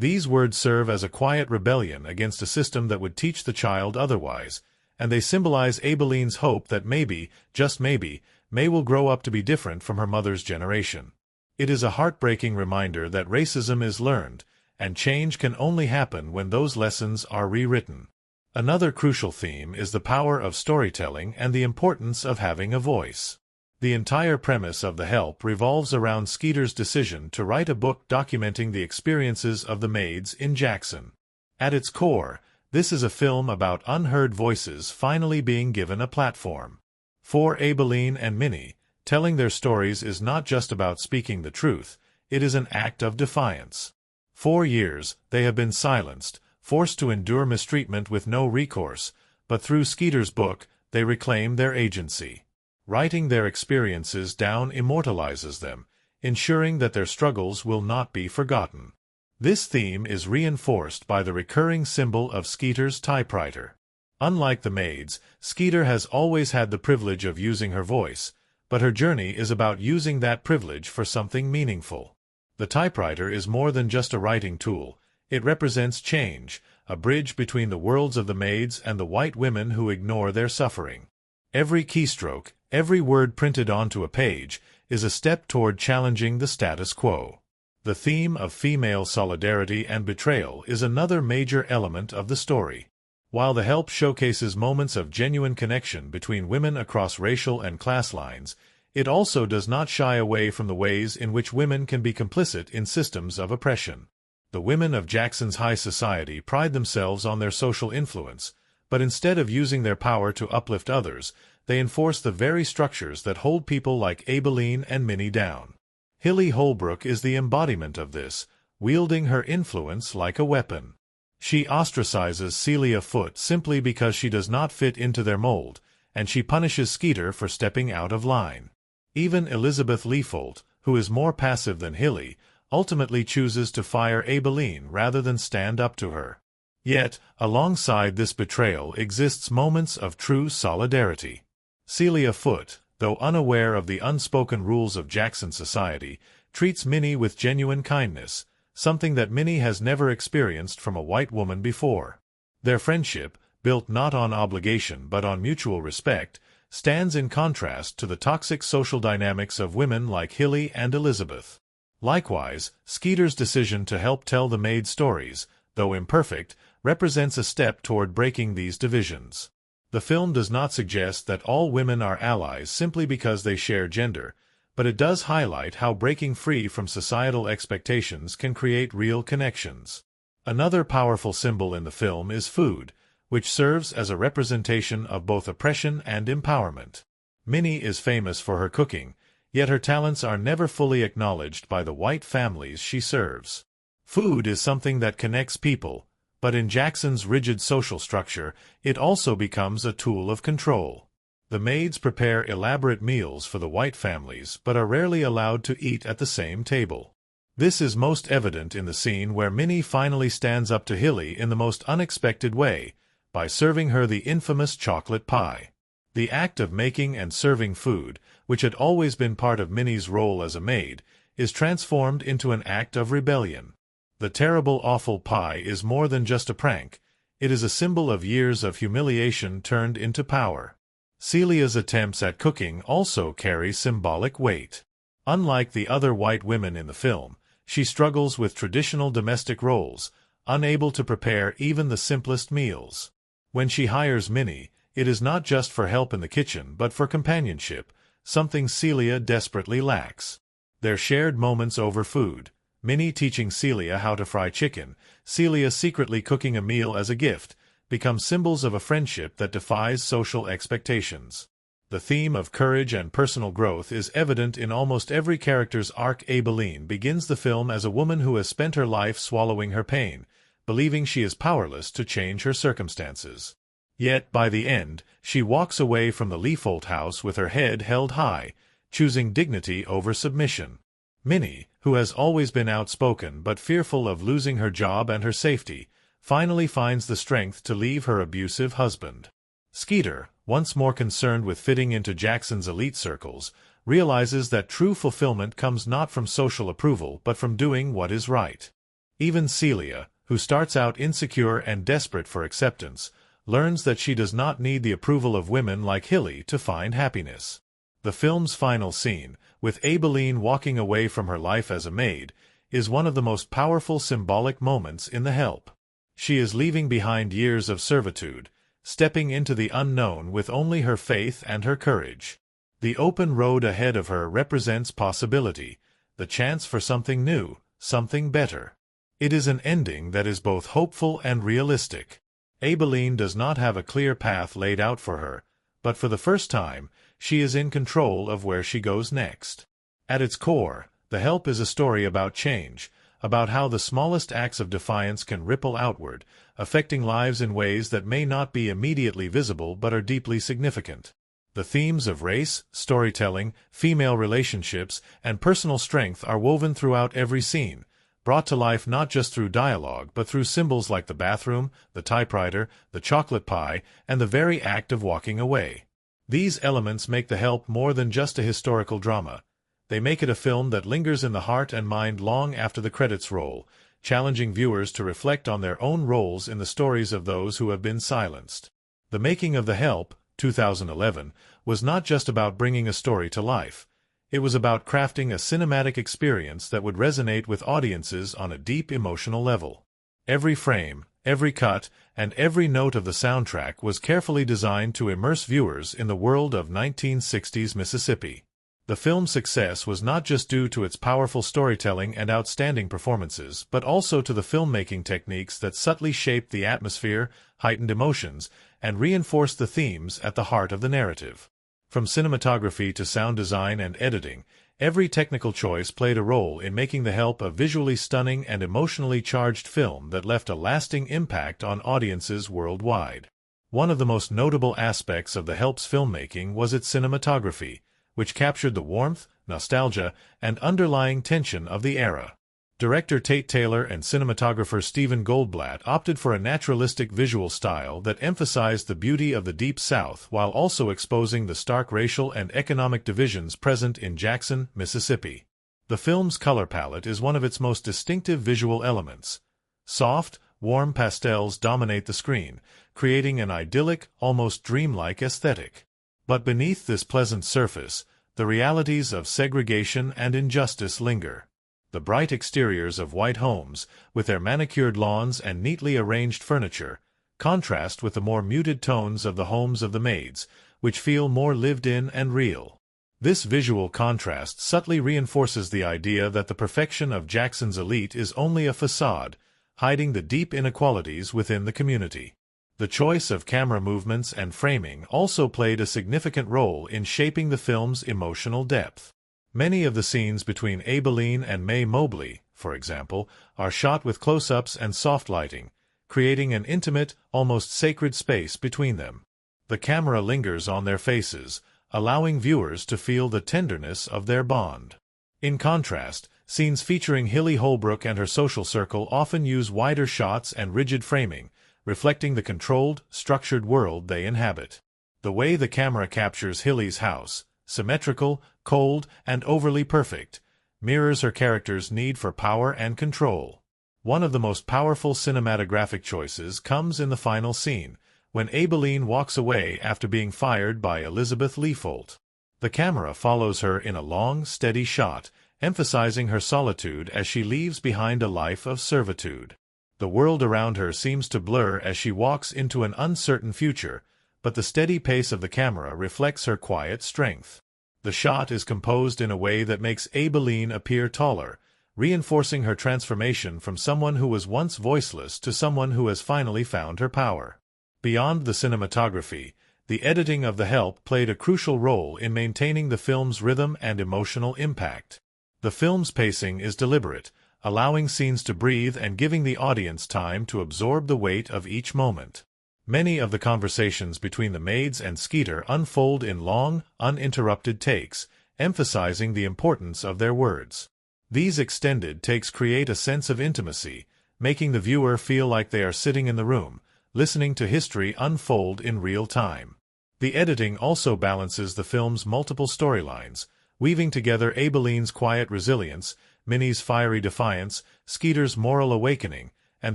These words serve as a quiet rebellion against a system that would teach the child otherwise, and they symbolize Aibeleen's hope that maybe, just maybe, May will grow up to be different from her mother's generation. It is a heartbreaking reminder that racism is learned, and change can only happen when those lessons are rewritten. Another crucial theme is the power of storytelling and the importance of having a voice. The entire premise of The Help revolves around Skeeter's decision to write a book documenting the experiences of the maids in Jackson. At its core, this is a film about unheard voices finally being given a platform. For Aibileen and Minnie, telling their stories is not just about speaking the truth, it is an act of defiance. For years, they have been silenced, forced to endure mistreatment with no recourse, but through Skeeter's book, they reclaim their agency. Writing their experiences down immortalizes them, ensuring that their struggles will not be forgotten. This theme is reinforced by the recurring symbol of Skeeter's typewriter. Unlike the maids, Skeeter has always had the privilege of using her voice, but her journey is about using that privilege for something meaningful. The typewriter is more than just a writing tool. It represents change, a bridge between the worlds of the maids and the white women who ignore their suffering. Every keystroke, every word printed onto a page, is a step toward challenging the status quo. The theme of female solidarity and betrayal is another major element of the story. While The Help showcases moments of genuine connection between women across racial and class lines, it also does not shy away from the ways in which women can be complicit in systems of oppression. The women of Jackson's high society pride themselves on their social influence, but instead of using their power to uplift others, they enforce the very structures that hold people like Aibileen and Minnie down. Hilly Holbrook is the embodiment of this, wielding her influence like a weapon. She ostracizes Celia Foote simply because she does not fit into their mold, and she punishes Skeeter for stepping out of line. Even Elizabeth Leafold, who is more passive than Hilly, ultimately chooses to fire Aibileen rather than stand up to her. Yet, alongside this betrayal exists moments of true solidarity. Celia Foote, though unaware of the unspoken rules of Jackson society, treats Minnie with genuine kindness, something that Minnie has never experienced from a white woman before. Their friendship, built not on obligation but on mutual respect, stands in contrast to the toxic social dynamics of women like Hilly and Elizabeth. Likewise, Skeeter's decision to help tell the maid's stories, though imperfect, represents a step toward breaking these divisions. The film does not suggest that all women are allies simply because they share gender, but it does highlight how breaking free from societal expectations can create real connections. Another powerful symbol in the film is food, which serves as a representation of both oppression and empowerment. Minnie is famous for her cooking, yet her talents are never fully acknowledged by the white families she serves. Food is something that connects people, but in Jackson's rigid social structure, it also becomes a tool of control. The maids prepare elaborate meals for the white families but are rarely allowed to eat at the same table. This is most evident in the scene where Minnie finally stands up to Hilly in the most unexpected way, by serving her the infamous chocolate pie. The act of making and serving food, which had always been part of Minnie's role as a maid, is transformed into an act of rebellion. The terrible, awful pie is more than just a prank. It is a symbol of years of humiliation turned into power. Celia's attempts at cooking also carry symbolic weight. Unlike the other white women in the film, she struggles with traditional domestic roles, unable to prepare even the simplest meals. When she hires Minnie, it is not just for help in the kitchen but for companionship, something Celia desperately lacks. Their shared moments over food, Minnie teaching Celia how to fry chicken, Celia secretly cooking a meal as a gift, become symbols of a friendship that defies social expectations. The theme of courage and personal growth is evident in almost every character's arc. Aibileen begins the film as a woman who has spent her life swallowing her pain, believing she is powerless to change her circumstances. Yet, by the end, she walks away from the Leafold house with her head held high, choosing dignity over submission. Minnie, who has always been outspoken but fearful of losing her job and her safety, finally finds the strength to leave her abusive husband. Skeeter, once more concerned with fitting into Jackson's elite circles, realizes that true fulfillment comes not from social approval but from doing what is right. Even Celia, who starts out insecure and desperate for acceptance, learns that she does not need the approval of women like Hilly to find happiness. The film's final scene, with Aibileen walking away from her life as a maid, is one of the most powerful symbolic moments in The Help. She is leaving behind years of servitude, stepping into the unknown with only her faith and her courage. The open road ahead of her represents possibility, the chance for something new, something better. It is an ending that is both hopeful and realistic. Aibileen does not have a clear path laid out for her, but for the first time, she is in control of where she goes next. At its core, The Help is a story about change, about how the smallest acts of defiance can ripple outward, affecting lives in ways that may not be immediately visible but are deeply significant. The themes of race, storytelling, female relationships, and personal strength are woven throughout every scene, brought to life not just through dialogue but through symbols like the bathroom, the typewriter, the chocolate pie, and the very act of walking away. These elements make The Help more than just a historical drama. They make it a film that lingers in the heart and mind long after the credits roll, challenging viewers to reflect on their own roles in the stories of those who have been silenced. The making of The Help, 2011, was not just about bringing a story to life. It was about crafting a cinematic experience that would resonate with audiences on a deep emotional level. Every frame, every cut, and every note of the soundtrack was carefully designed to immerse viewers in the world of 1960s Mississippi. The film's success was not just due to its powerful storytelling and outstanding performances, but also to the filmmaking techniques that subtly shaped the atmosphere, heightened emotions, and reinforced the themes at the heart of the narrative. From cinematography to sound design and editing, every technical choice played a role in making The Help a visually stunning and emotionally charged film that left a lasting impact on audiences worldwide. One of the most notable aspects of The Help's filmmaking was its cinematography, which captured the warmth, nostalgia, and underlying tension of the era. Director Tate Taylor and cinematographer Stephen Goldblatt opted for a naturalistic visual style that emphasized the beauty of the Deep South while also exposing the stark racial and economic divisions present in Jackson, Mississippi. The film's color palette is one of its most distinctive visual elements. Soft, warm pastels dominate the screen, creating an idyllic, almost dreamlike aesthetic. But beneath this pleasant surface, the realities of segregation and injustice linger. The bright exteriors of white homes, with their manicured lawns and neatly arranged furniture, contrast with the more muted tones of the homes of the maids, which feel more lived in and real. This visual contrast subtly reinforces the idea that the perfection of Jackson's elite is only a facade, hiding the deep inequalities within the community. The choice of camera movements and framing also played a significant role in shaping the film's emotional depth. Many of the scenes between Aibileen and Mae Mobley, for example, are shot with close-ups and soft lighting, creating an intimate, almost sacred space between them. The camera lingers on their faces, allowing viewers to feel the tenderness of their bond. In contrast, scenes featuring Hilly Holbrook and her social circle often use wider shots and rigid framing, reflecting the controlled, structured world they inhabit. The way the camera captures Hilly's house, symmetrical, cold, and overly perfect, mirrors her character's need for power and control. One of the most powerful cinematographic choices comes in the final scene, when Aibileen walks away after being fired by Elizabeth Leafolt. The camera follows her in a long, steady shot, emphasizing her solitude as she leaves behind a life of servitude. The world around her seems to blur as she walks into an uncertain future, but the steady pace of the camera reflects her quiet strength. The shot is composed in a way that makes Aibileen appear taller, reinforcing her transformation from someone who was once voiceless to someone who has finally found her power. Beyond the cinematography, the editing of The Help played a crucial role in maintaining the film's rhythm and emotional impact. The film's pacing is deliberate, allowing scenes to breathe and giving the audience time to absorb the weight of each moment. Many of the conversations between the maids and Skeeter unfold in long, uninterrupted takes, emphasizing the importance of their words. These extended takes create a sense of intimacy, making the viewer feel like they are sitting in the room, listening to history unfold in real time. The editing also balances the film's multiple storylines, weaving together Aibileen's quiet resilience, Minnie's fiery defiance, Skeeter's moral awakening, and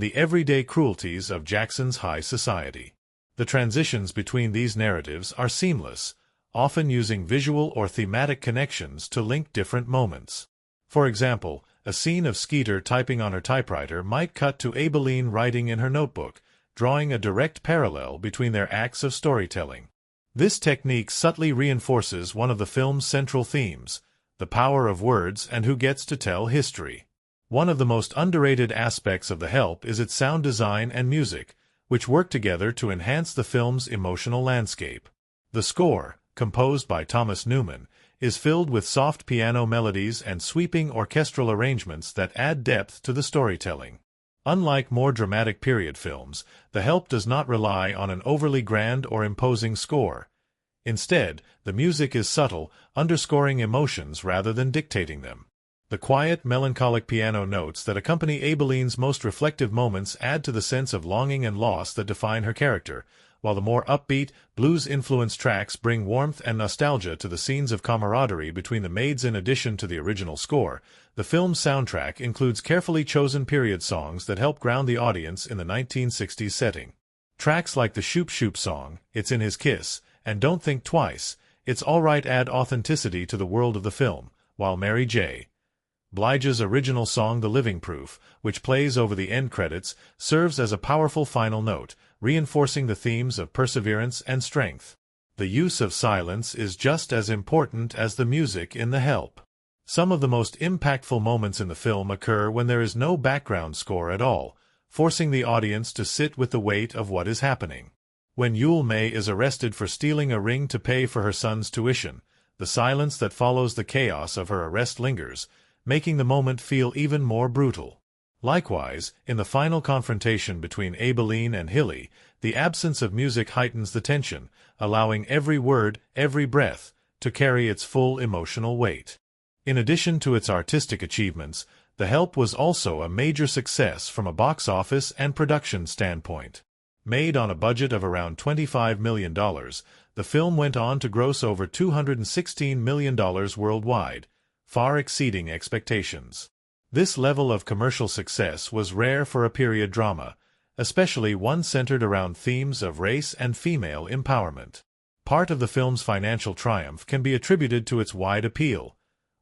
the everyday cruelties of Jackson's high society. The transitions between these narratives are seamless, often using visual or thematic connections to link different moments. For example, a scene of Skeeter typing on her typewriter might cut to Aibileen writing in her notebook, drawing a direct parallel between their acts of storytelling. This technique subtly reinforces one of the film's central themes, the power of words and who gets to tell history. One of the most underrated aspects of The Help is its sound design and music, which work together to enhance the film's emotional landscape. The score, composed by Thomas Newman, is filled with soft piano melodies and sweeping orchestral arrangements that add depth to the storytelling. Unlike more dramatic period films, The Help does not rely on an overly grand or imposing score. Instead, the music is subtle, underscoring emotions rather than dictating them. The quiet, melancholic piano notes that accompany Aibileen's most reflective moments add to the sense of longing and loss that define her character, while the more upbeat, blues-influenced tracks bring warmth and nostalgia to the scenes of camaraderie between the maids. In addition to the original score, the film's soundtrack includes carefully chosen period songs that help ground the audience in the 1960s setting. Tracks like the Shoop Shoop song, It's in His Kiss, and Don't Think Twice, It's Alright add authenticity to the world of the film, while Mary J. Blige's original song The Living Proof, which plays over the end credits, serves as a powerful final note, reinforcing the themes of perseverance and strength. The use of silence is just as important as the music in The Help. Some of the most impactful moments in the film occur when there is no background score at all, forcing the audience to sit with the weight of what is happening. When Yule May is arrested for stealing a ring to pay for her son's tuition, the silence that follows the chaos of her arrest lingers, making the moment feel even more brutal. Likewise, in the final confrontation between Aibileen and Hilly, the absence of music heightens the tension, allowing every word, every breath, to carry its full emotional weight. In addition to its artistic achievements, The Help was also a major success from a box office and production standpoint. Made on a budget of around $25 million, the film went on to gross over $216 million worldwide, far exceeding expectations. This level of commercial success was rare for a period drama, especially one centered around themes of race and female empowerment. Part of the film's financial triumph can be attributed to its wide appeal.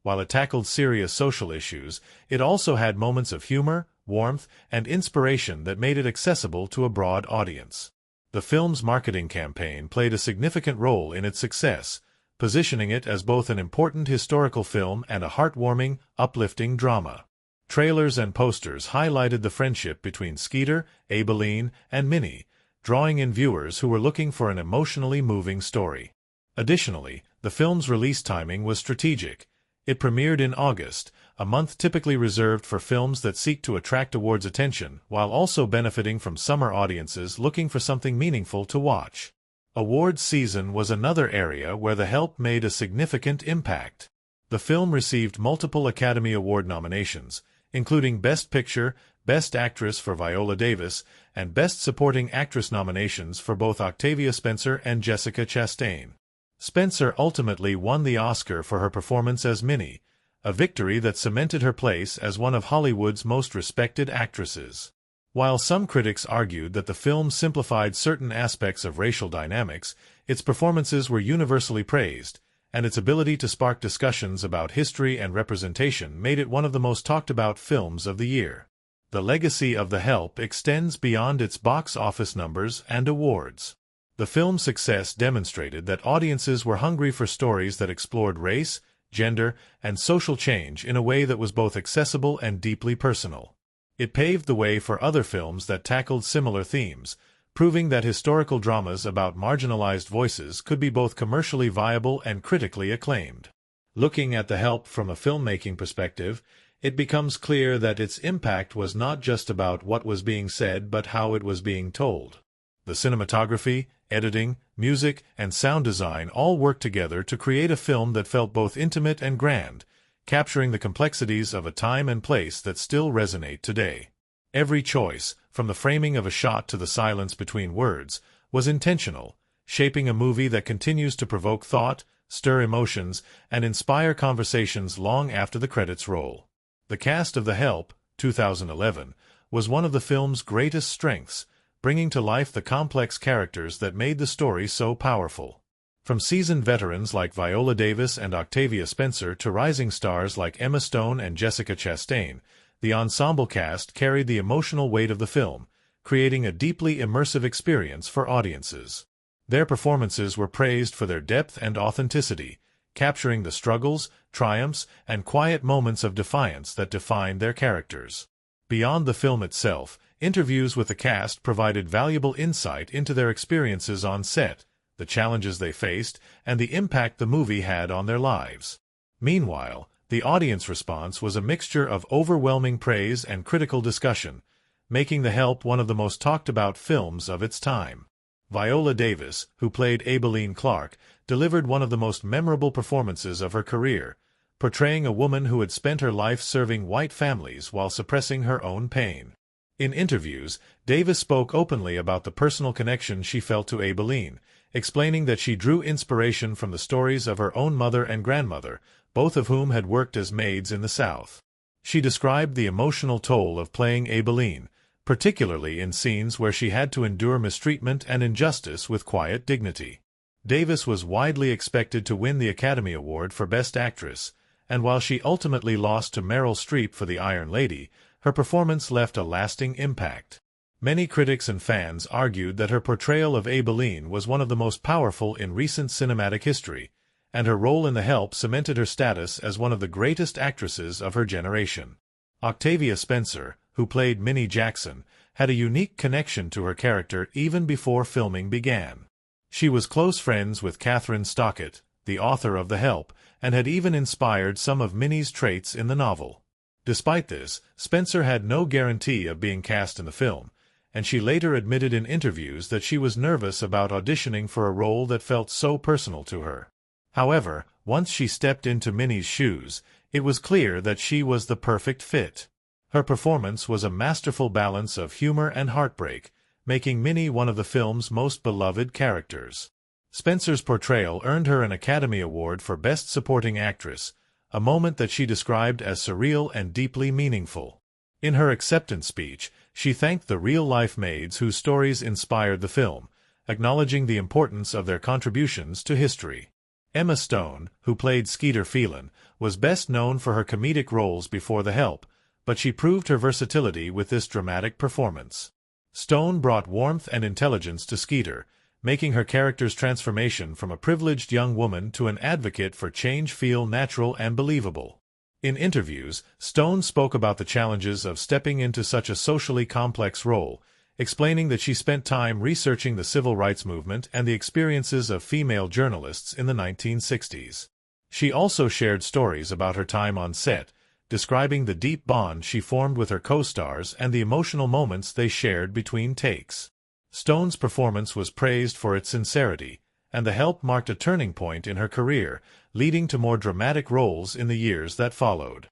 While it tackled serious social issues, it also had moments of humor, warmth, and inspiration that made it accessible to a broad audience. The film's marketing campaign played a significant role in its success, positioning it as both an important historical film and a heartwarming, uplifting drama. Trailers and posters highlighted the friendship between Skeeter, Aibileen, and Minnie, drawing in viewers who were looking for an emotionally moving story. Additionally, the film's release timing was strategic. It premiered in August, a month typically reserved for films that seek to attract awards attention, while also benefiting from summer audiences looking for something meaningful to watch. Awards season was another area where The Help made a significant impact. The film received multiple Academy Award nominations, including Best Picture, Best Actress for Viola Davis, and Best Supporting Actress nominations for both Octavia Spencer and Jessica Chastain. Spencer ultimately won the Oscar for her performance as Minnie, a victory that cemented her place as one of Hollywood's most respected actresses. While some critics argued that the film simplified certain aspects of racial dynamics, its performances were universally praised, and its ability to spark discussions about history and representation made it one of the most talked-about films of the year. The legacy of The Help extends beyond its box office numbers and awards. The film's success demonstrated that audiences were hungry for stories that explored race, gender, and social change in a way that was both accessible and deeply personal. It paved the way for other films that tackled similar themes, proving that historical dramas about marginalized voices could be both commercially viable and critically acclaimed. Looking at The Help from a filmmaking perspective, it becomes clear that its impact was not just about what was being said but how it was being told. The cinematography, editing, music, and sound design all worked together to create a film that felt both intimate and grand, capturing the complexities of a time and place that still resonate today. Every choice, from the framing of a shot to the silence between words, was intentional, shaping a movie that continues to provoke thought, stir emotions, and inspire conversations long after the credits roll. The cast of The Help, 2011, was one of the film's greatest strengths, bringing to life the complex characters that made the story so powerful. From seasoned veterans like Viola Davis and Octavia Spencer to rising stars like Emma Stone and Jessica Chastain, the ensemble cast carried the emotional weight of the film, creating a deeply immersive experience for audiences. Their performances were praised for their depth and authenticity, capturing the struggles, triumphs, and quiet moments of defiance that defined their characters. Beyond the film itself, interviews with the cast provided valuable insight into their experiences on set, the challenges they faced, and the impact the movie had on their lives. Meanwhile, the audience response was a mixture of overwhelming praise and critical discussion, making The Help one of the most talked-about films of its time. Viola Davis, who played Aibileen Clark, delivered one of the most memorable performances of her career, portraying a woman who had spent her life serving white families while suppressing her own pain. In interviews, Davis spoke openly about the personal connection she felt to Aibileen, explaining that she drew inspiration from the stories of her own mother and grandmother, both of whom had worked as maids in the South. She described the emotional toll of playing Aibileen, particularly in scenes where she had to endure mistreatment and injustice with quiet dignity. Davis was widely expected to win the Academy Award for Best Actress, and while she ultimately lost to Meryl Streep for The Iron Lady, her performance left a lasting impact. Many critics and fans argued that her portrayal of Aibileen was one of the most powerful in recent cinematic history, and her role in The Help cemented her status as one of the greatest actresses of her generation. Octavia Spencer, who played Minnie Jackson, had a unique connection to her character even before filming began. She was close friends with Kathryn Stockett, the author of The Help, and had even inspired some of Minnie's traits in the novel. Despite this, Spencer had no guarantee of being cast in the film, and she later admitted in interviews that she was nervous about auditioning for a role that felt so personal to her. However, once she stepped into Minnie's shoes, it was clear that she was the perfect fit. Her performance was a masterful balance of humor and heartbreak, making Minnie one of the film's most beloved characters. Spencer's portrayal earned her an Academy Award for Best Supporting Actress, a moment that she described as surreal and deeply meaningful. In her acceptance speech, she thanked the real-life maids whose stories inspired the film, acknowledging the importance of their contributions to history. Emma Stone, who played Skeeter Phelan, was best known for her comedic roles before The Help, but she proved her versatility with this dramatic performance. Stone brought warmth and intelligence to Skeeter, making her character's transformation from a privileged young woman to an advocate for change feel natural and believable. In interviews, Stone spoke about the challenges of stepping into such a socially complex role, explaining that she spent time researching the civil rights movement and the experiences of female journalists in the 1960s. She also shared stories about her time on set, describing the deep bond she formed with her co-stars and the emotional moments they shared between takes. Stone's performance was praised for its sincerity, and The Help marked a turning point in her career, leading to more dramatic roles in the years that followed.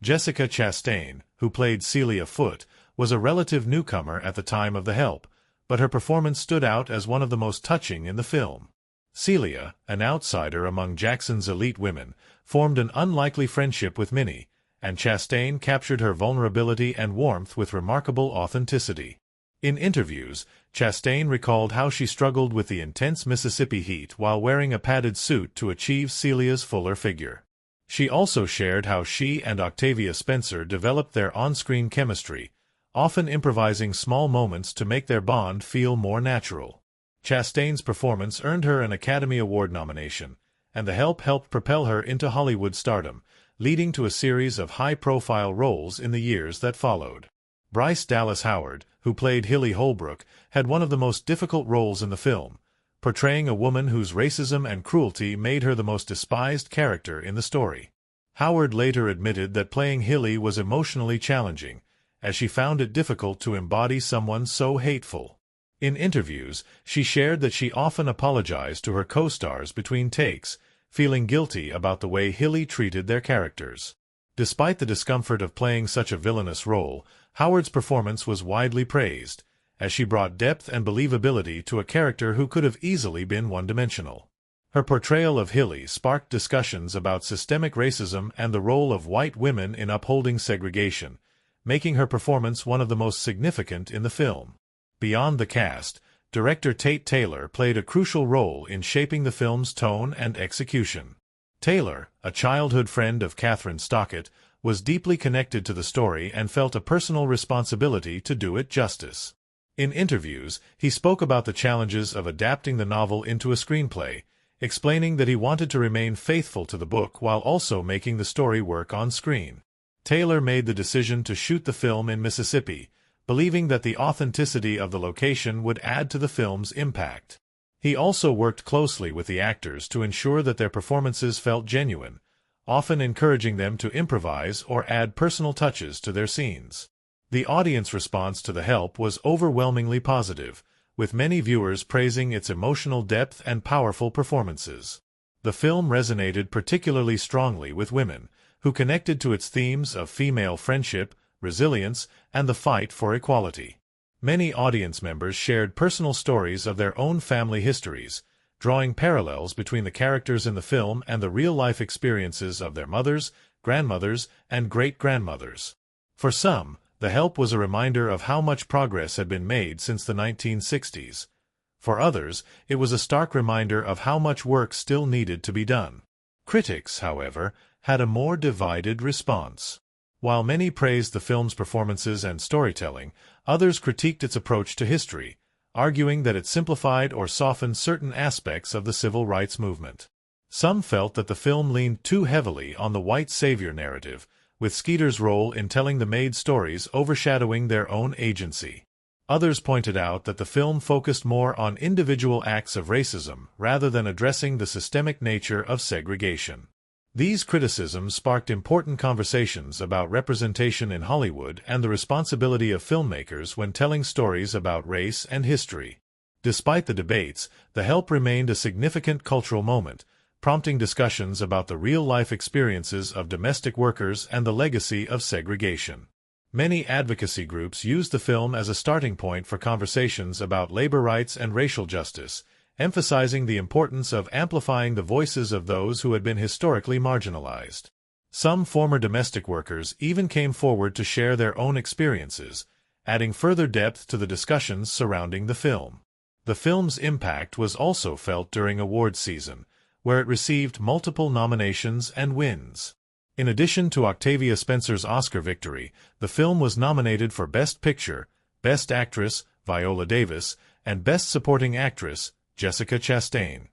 Jessica Chastain, who played Celia Foote, was a relative newcomer at the time of The Help, but her performance stood out as one of the most touching in the film. Celia, an outsider among Jackson's elite women, formed an unlikely friendship with Minnie, and Chastain captured her vulnerability and warmth with remarkable authenticity. In interviews, Chastain recalled how she struggled with the intense Mississippi heat while wearing a padded suit to achieve Celia's fuller figure. She also shared how she and Octavia Spencer developed their on-screen chemistry, often improvising small moments to make their bond feel more natural. Chastain's performance earned her an Academy Award nomination, and The Help helped propel her into Hollywood stardom, leading to a series of high-profile roles in the years that followed. Bryce Dallas Howard, who played Hilly Holbrook, had one of the most difficult roles in the film, portraying a woman whose racism and cruelty made her the most despised character in the story. Howard later admitted that playing Hilly was emotionally challenging, as she found it difficult to embody someone so hateful. In interviews, she shared that she often apologized to her co-stars between takes, feeling guilty about the way Hilly treated their characters. Despite the discomfort of playing such a villainous role, Howard's performance was widely praised, as she brought depth and believability to a character who could have easily been one-dimensional. Her portrayal of Hilly sparked discussions about systemic racism and the role of white women in upholding segregation, making her performance one of the most significant in the film. Beyond the cast, director Tate Taylor played a crucial role in shaping the film's tone and execution. Taylor, a childhood friend of Kathryn Stockett, was deeply connected to the story and felt a personal responsibility to do it justice. In interviews, he spoke about the challenges of adapting the novel into a screenplay, explaining that he wanted to remain faithful to the book while also making the story work on screen. Taylor made the decision to shoot the film in Mississippi, believing that the authenticity of the location would add to the film's impact. He also worked closely with the actors to ensure that their performances felt genuine, often encouraging them to improvise or add personal touches to their scenes. The audience response to The Help was overwhelmingly positive, with many viewers praising its emotional depth and powerful performances. The film resonated particularly strongly with women, who connected to its themes of female friendship, resilience, and the fight for equality. Many audience members shared personal stories of their own family histories, drawing parallels between the characters in the film and the real-life experiences of their mothers, grandmothers, and great-grandmothers. For some, The Help was a reminder of how much progress had been made since the 1960s. For others, it was a stark reminder of how much work still needed to be done. Critics, however, had a more divided response. While many praised the film's performances and storytelling, others critiqued its approach to history, arguing that it simplified or softened certain aspects of the civil rights movement. Some felt that the film leaned too heavily on the white savior narrative, with Skeeter's role in telling the maid stories overshadowing their own agency. Others pointed out that the film focused more on individual acts of racism rather than addressing the systemic nature of segregation. These criticisms sparked important conversations about representation in Hollywood and the responsibility of filmmakers when telling stories about race and history. Despite the debates, The Help remained a significant cultural moment, prompting discussions about the real-life experiences of domestic workers and the legacy of segregation. Many advocacy groups used the film as a starting point for conversations about labor rights and racial justice, emphasizing the importance of amplifying the voices of those who had been historically marginalized. Some former domestic workers even came forward to share their own experiences, adding further depth to the discussions surrounding the film. The film's impact was also felt during awards season, where it received multiple nominations and wins. In addition to Octavia Spencer's Oscar victory, the film was nominated for Best Picture, Best Actress, Viola Davis, and Best Supporting Actress, Jessica Chastain.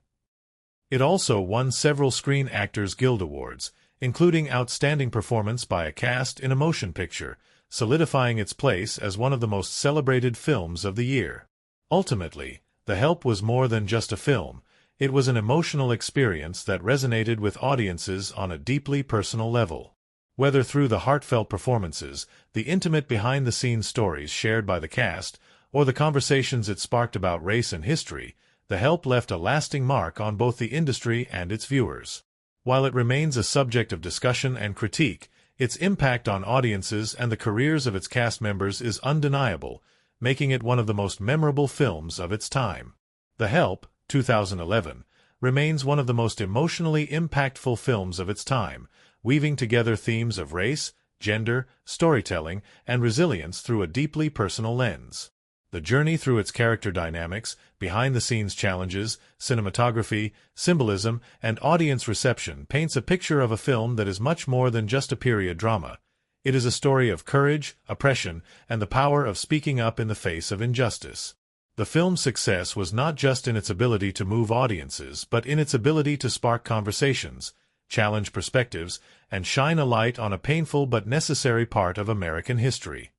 It also won several Screen Actors Guild Awards, including Outstanding Performance by a Cast in a Motion Picture, solidifying its place as one of the most celebrated films of the year. Ultimately, The Help was more than just a film. It was an emotional experience that resonated with audiences on a deeply personal level. Whether through the heartfelt performances, the intimate behind-the-scenes stories shared by the cast, or the conversations it sparked about race and history, The Help left a lasting mark on both the industry and its viewers. While it remains a subject of discussion and critique, its impact on audiences and the careers of its cast members is undeniable, making it one of the most memorable films of its time. The Help, 2011, remains one of the most emotionally impactful films of its time, weaving together themes of race, gender, storytelling, and resilience through a deeply personal lens. The journey through its character dynamics, behind-the-scenes challenges, cinematography, symbolism, and audience reception paints a picture of a film that is much more than just a period drama. It is a story of courage, oppression, and the power of speaking up in the face of injustice. The film's success was not just in its ability to move audiences, but in its ability to spark conversations, challenge perspectives, and shine a light on a painful but necessary part of American history.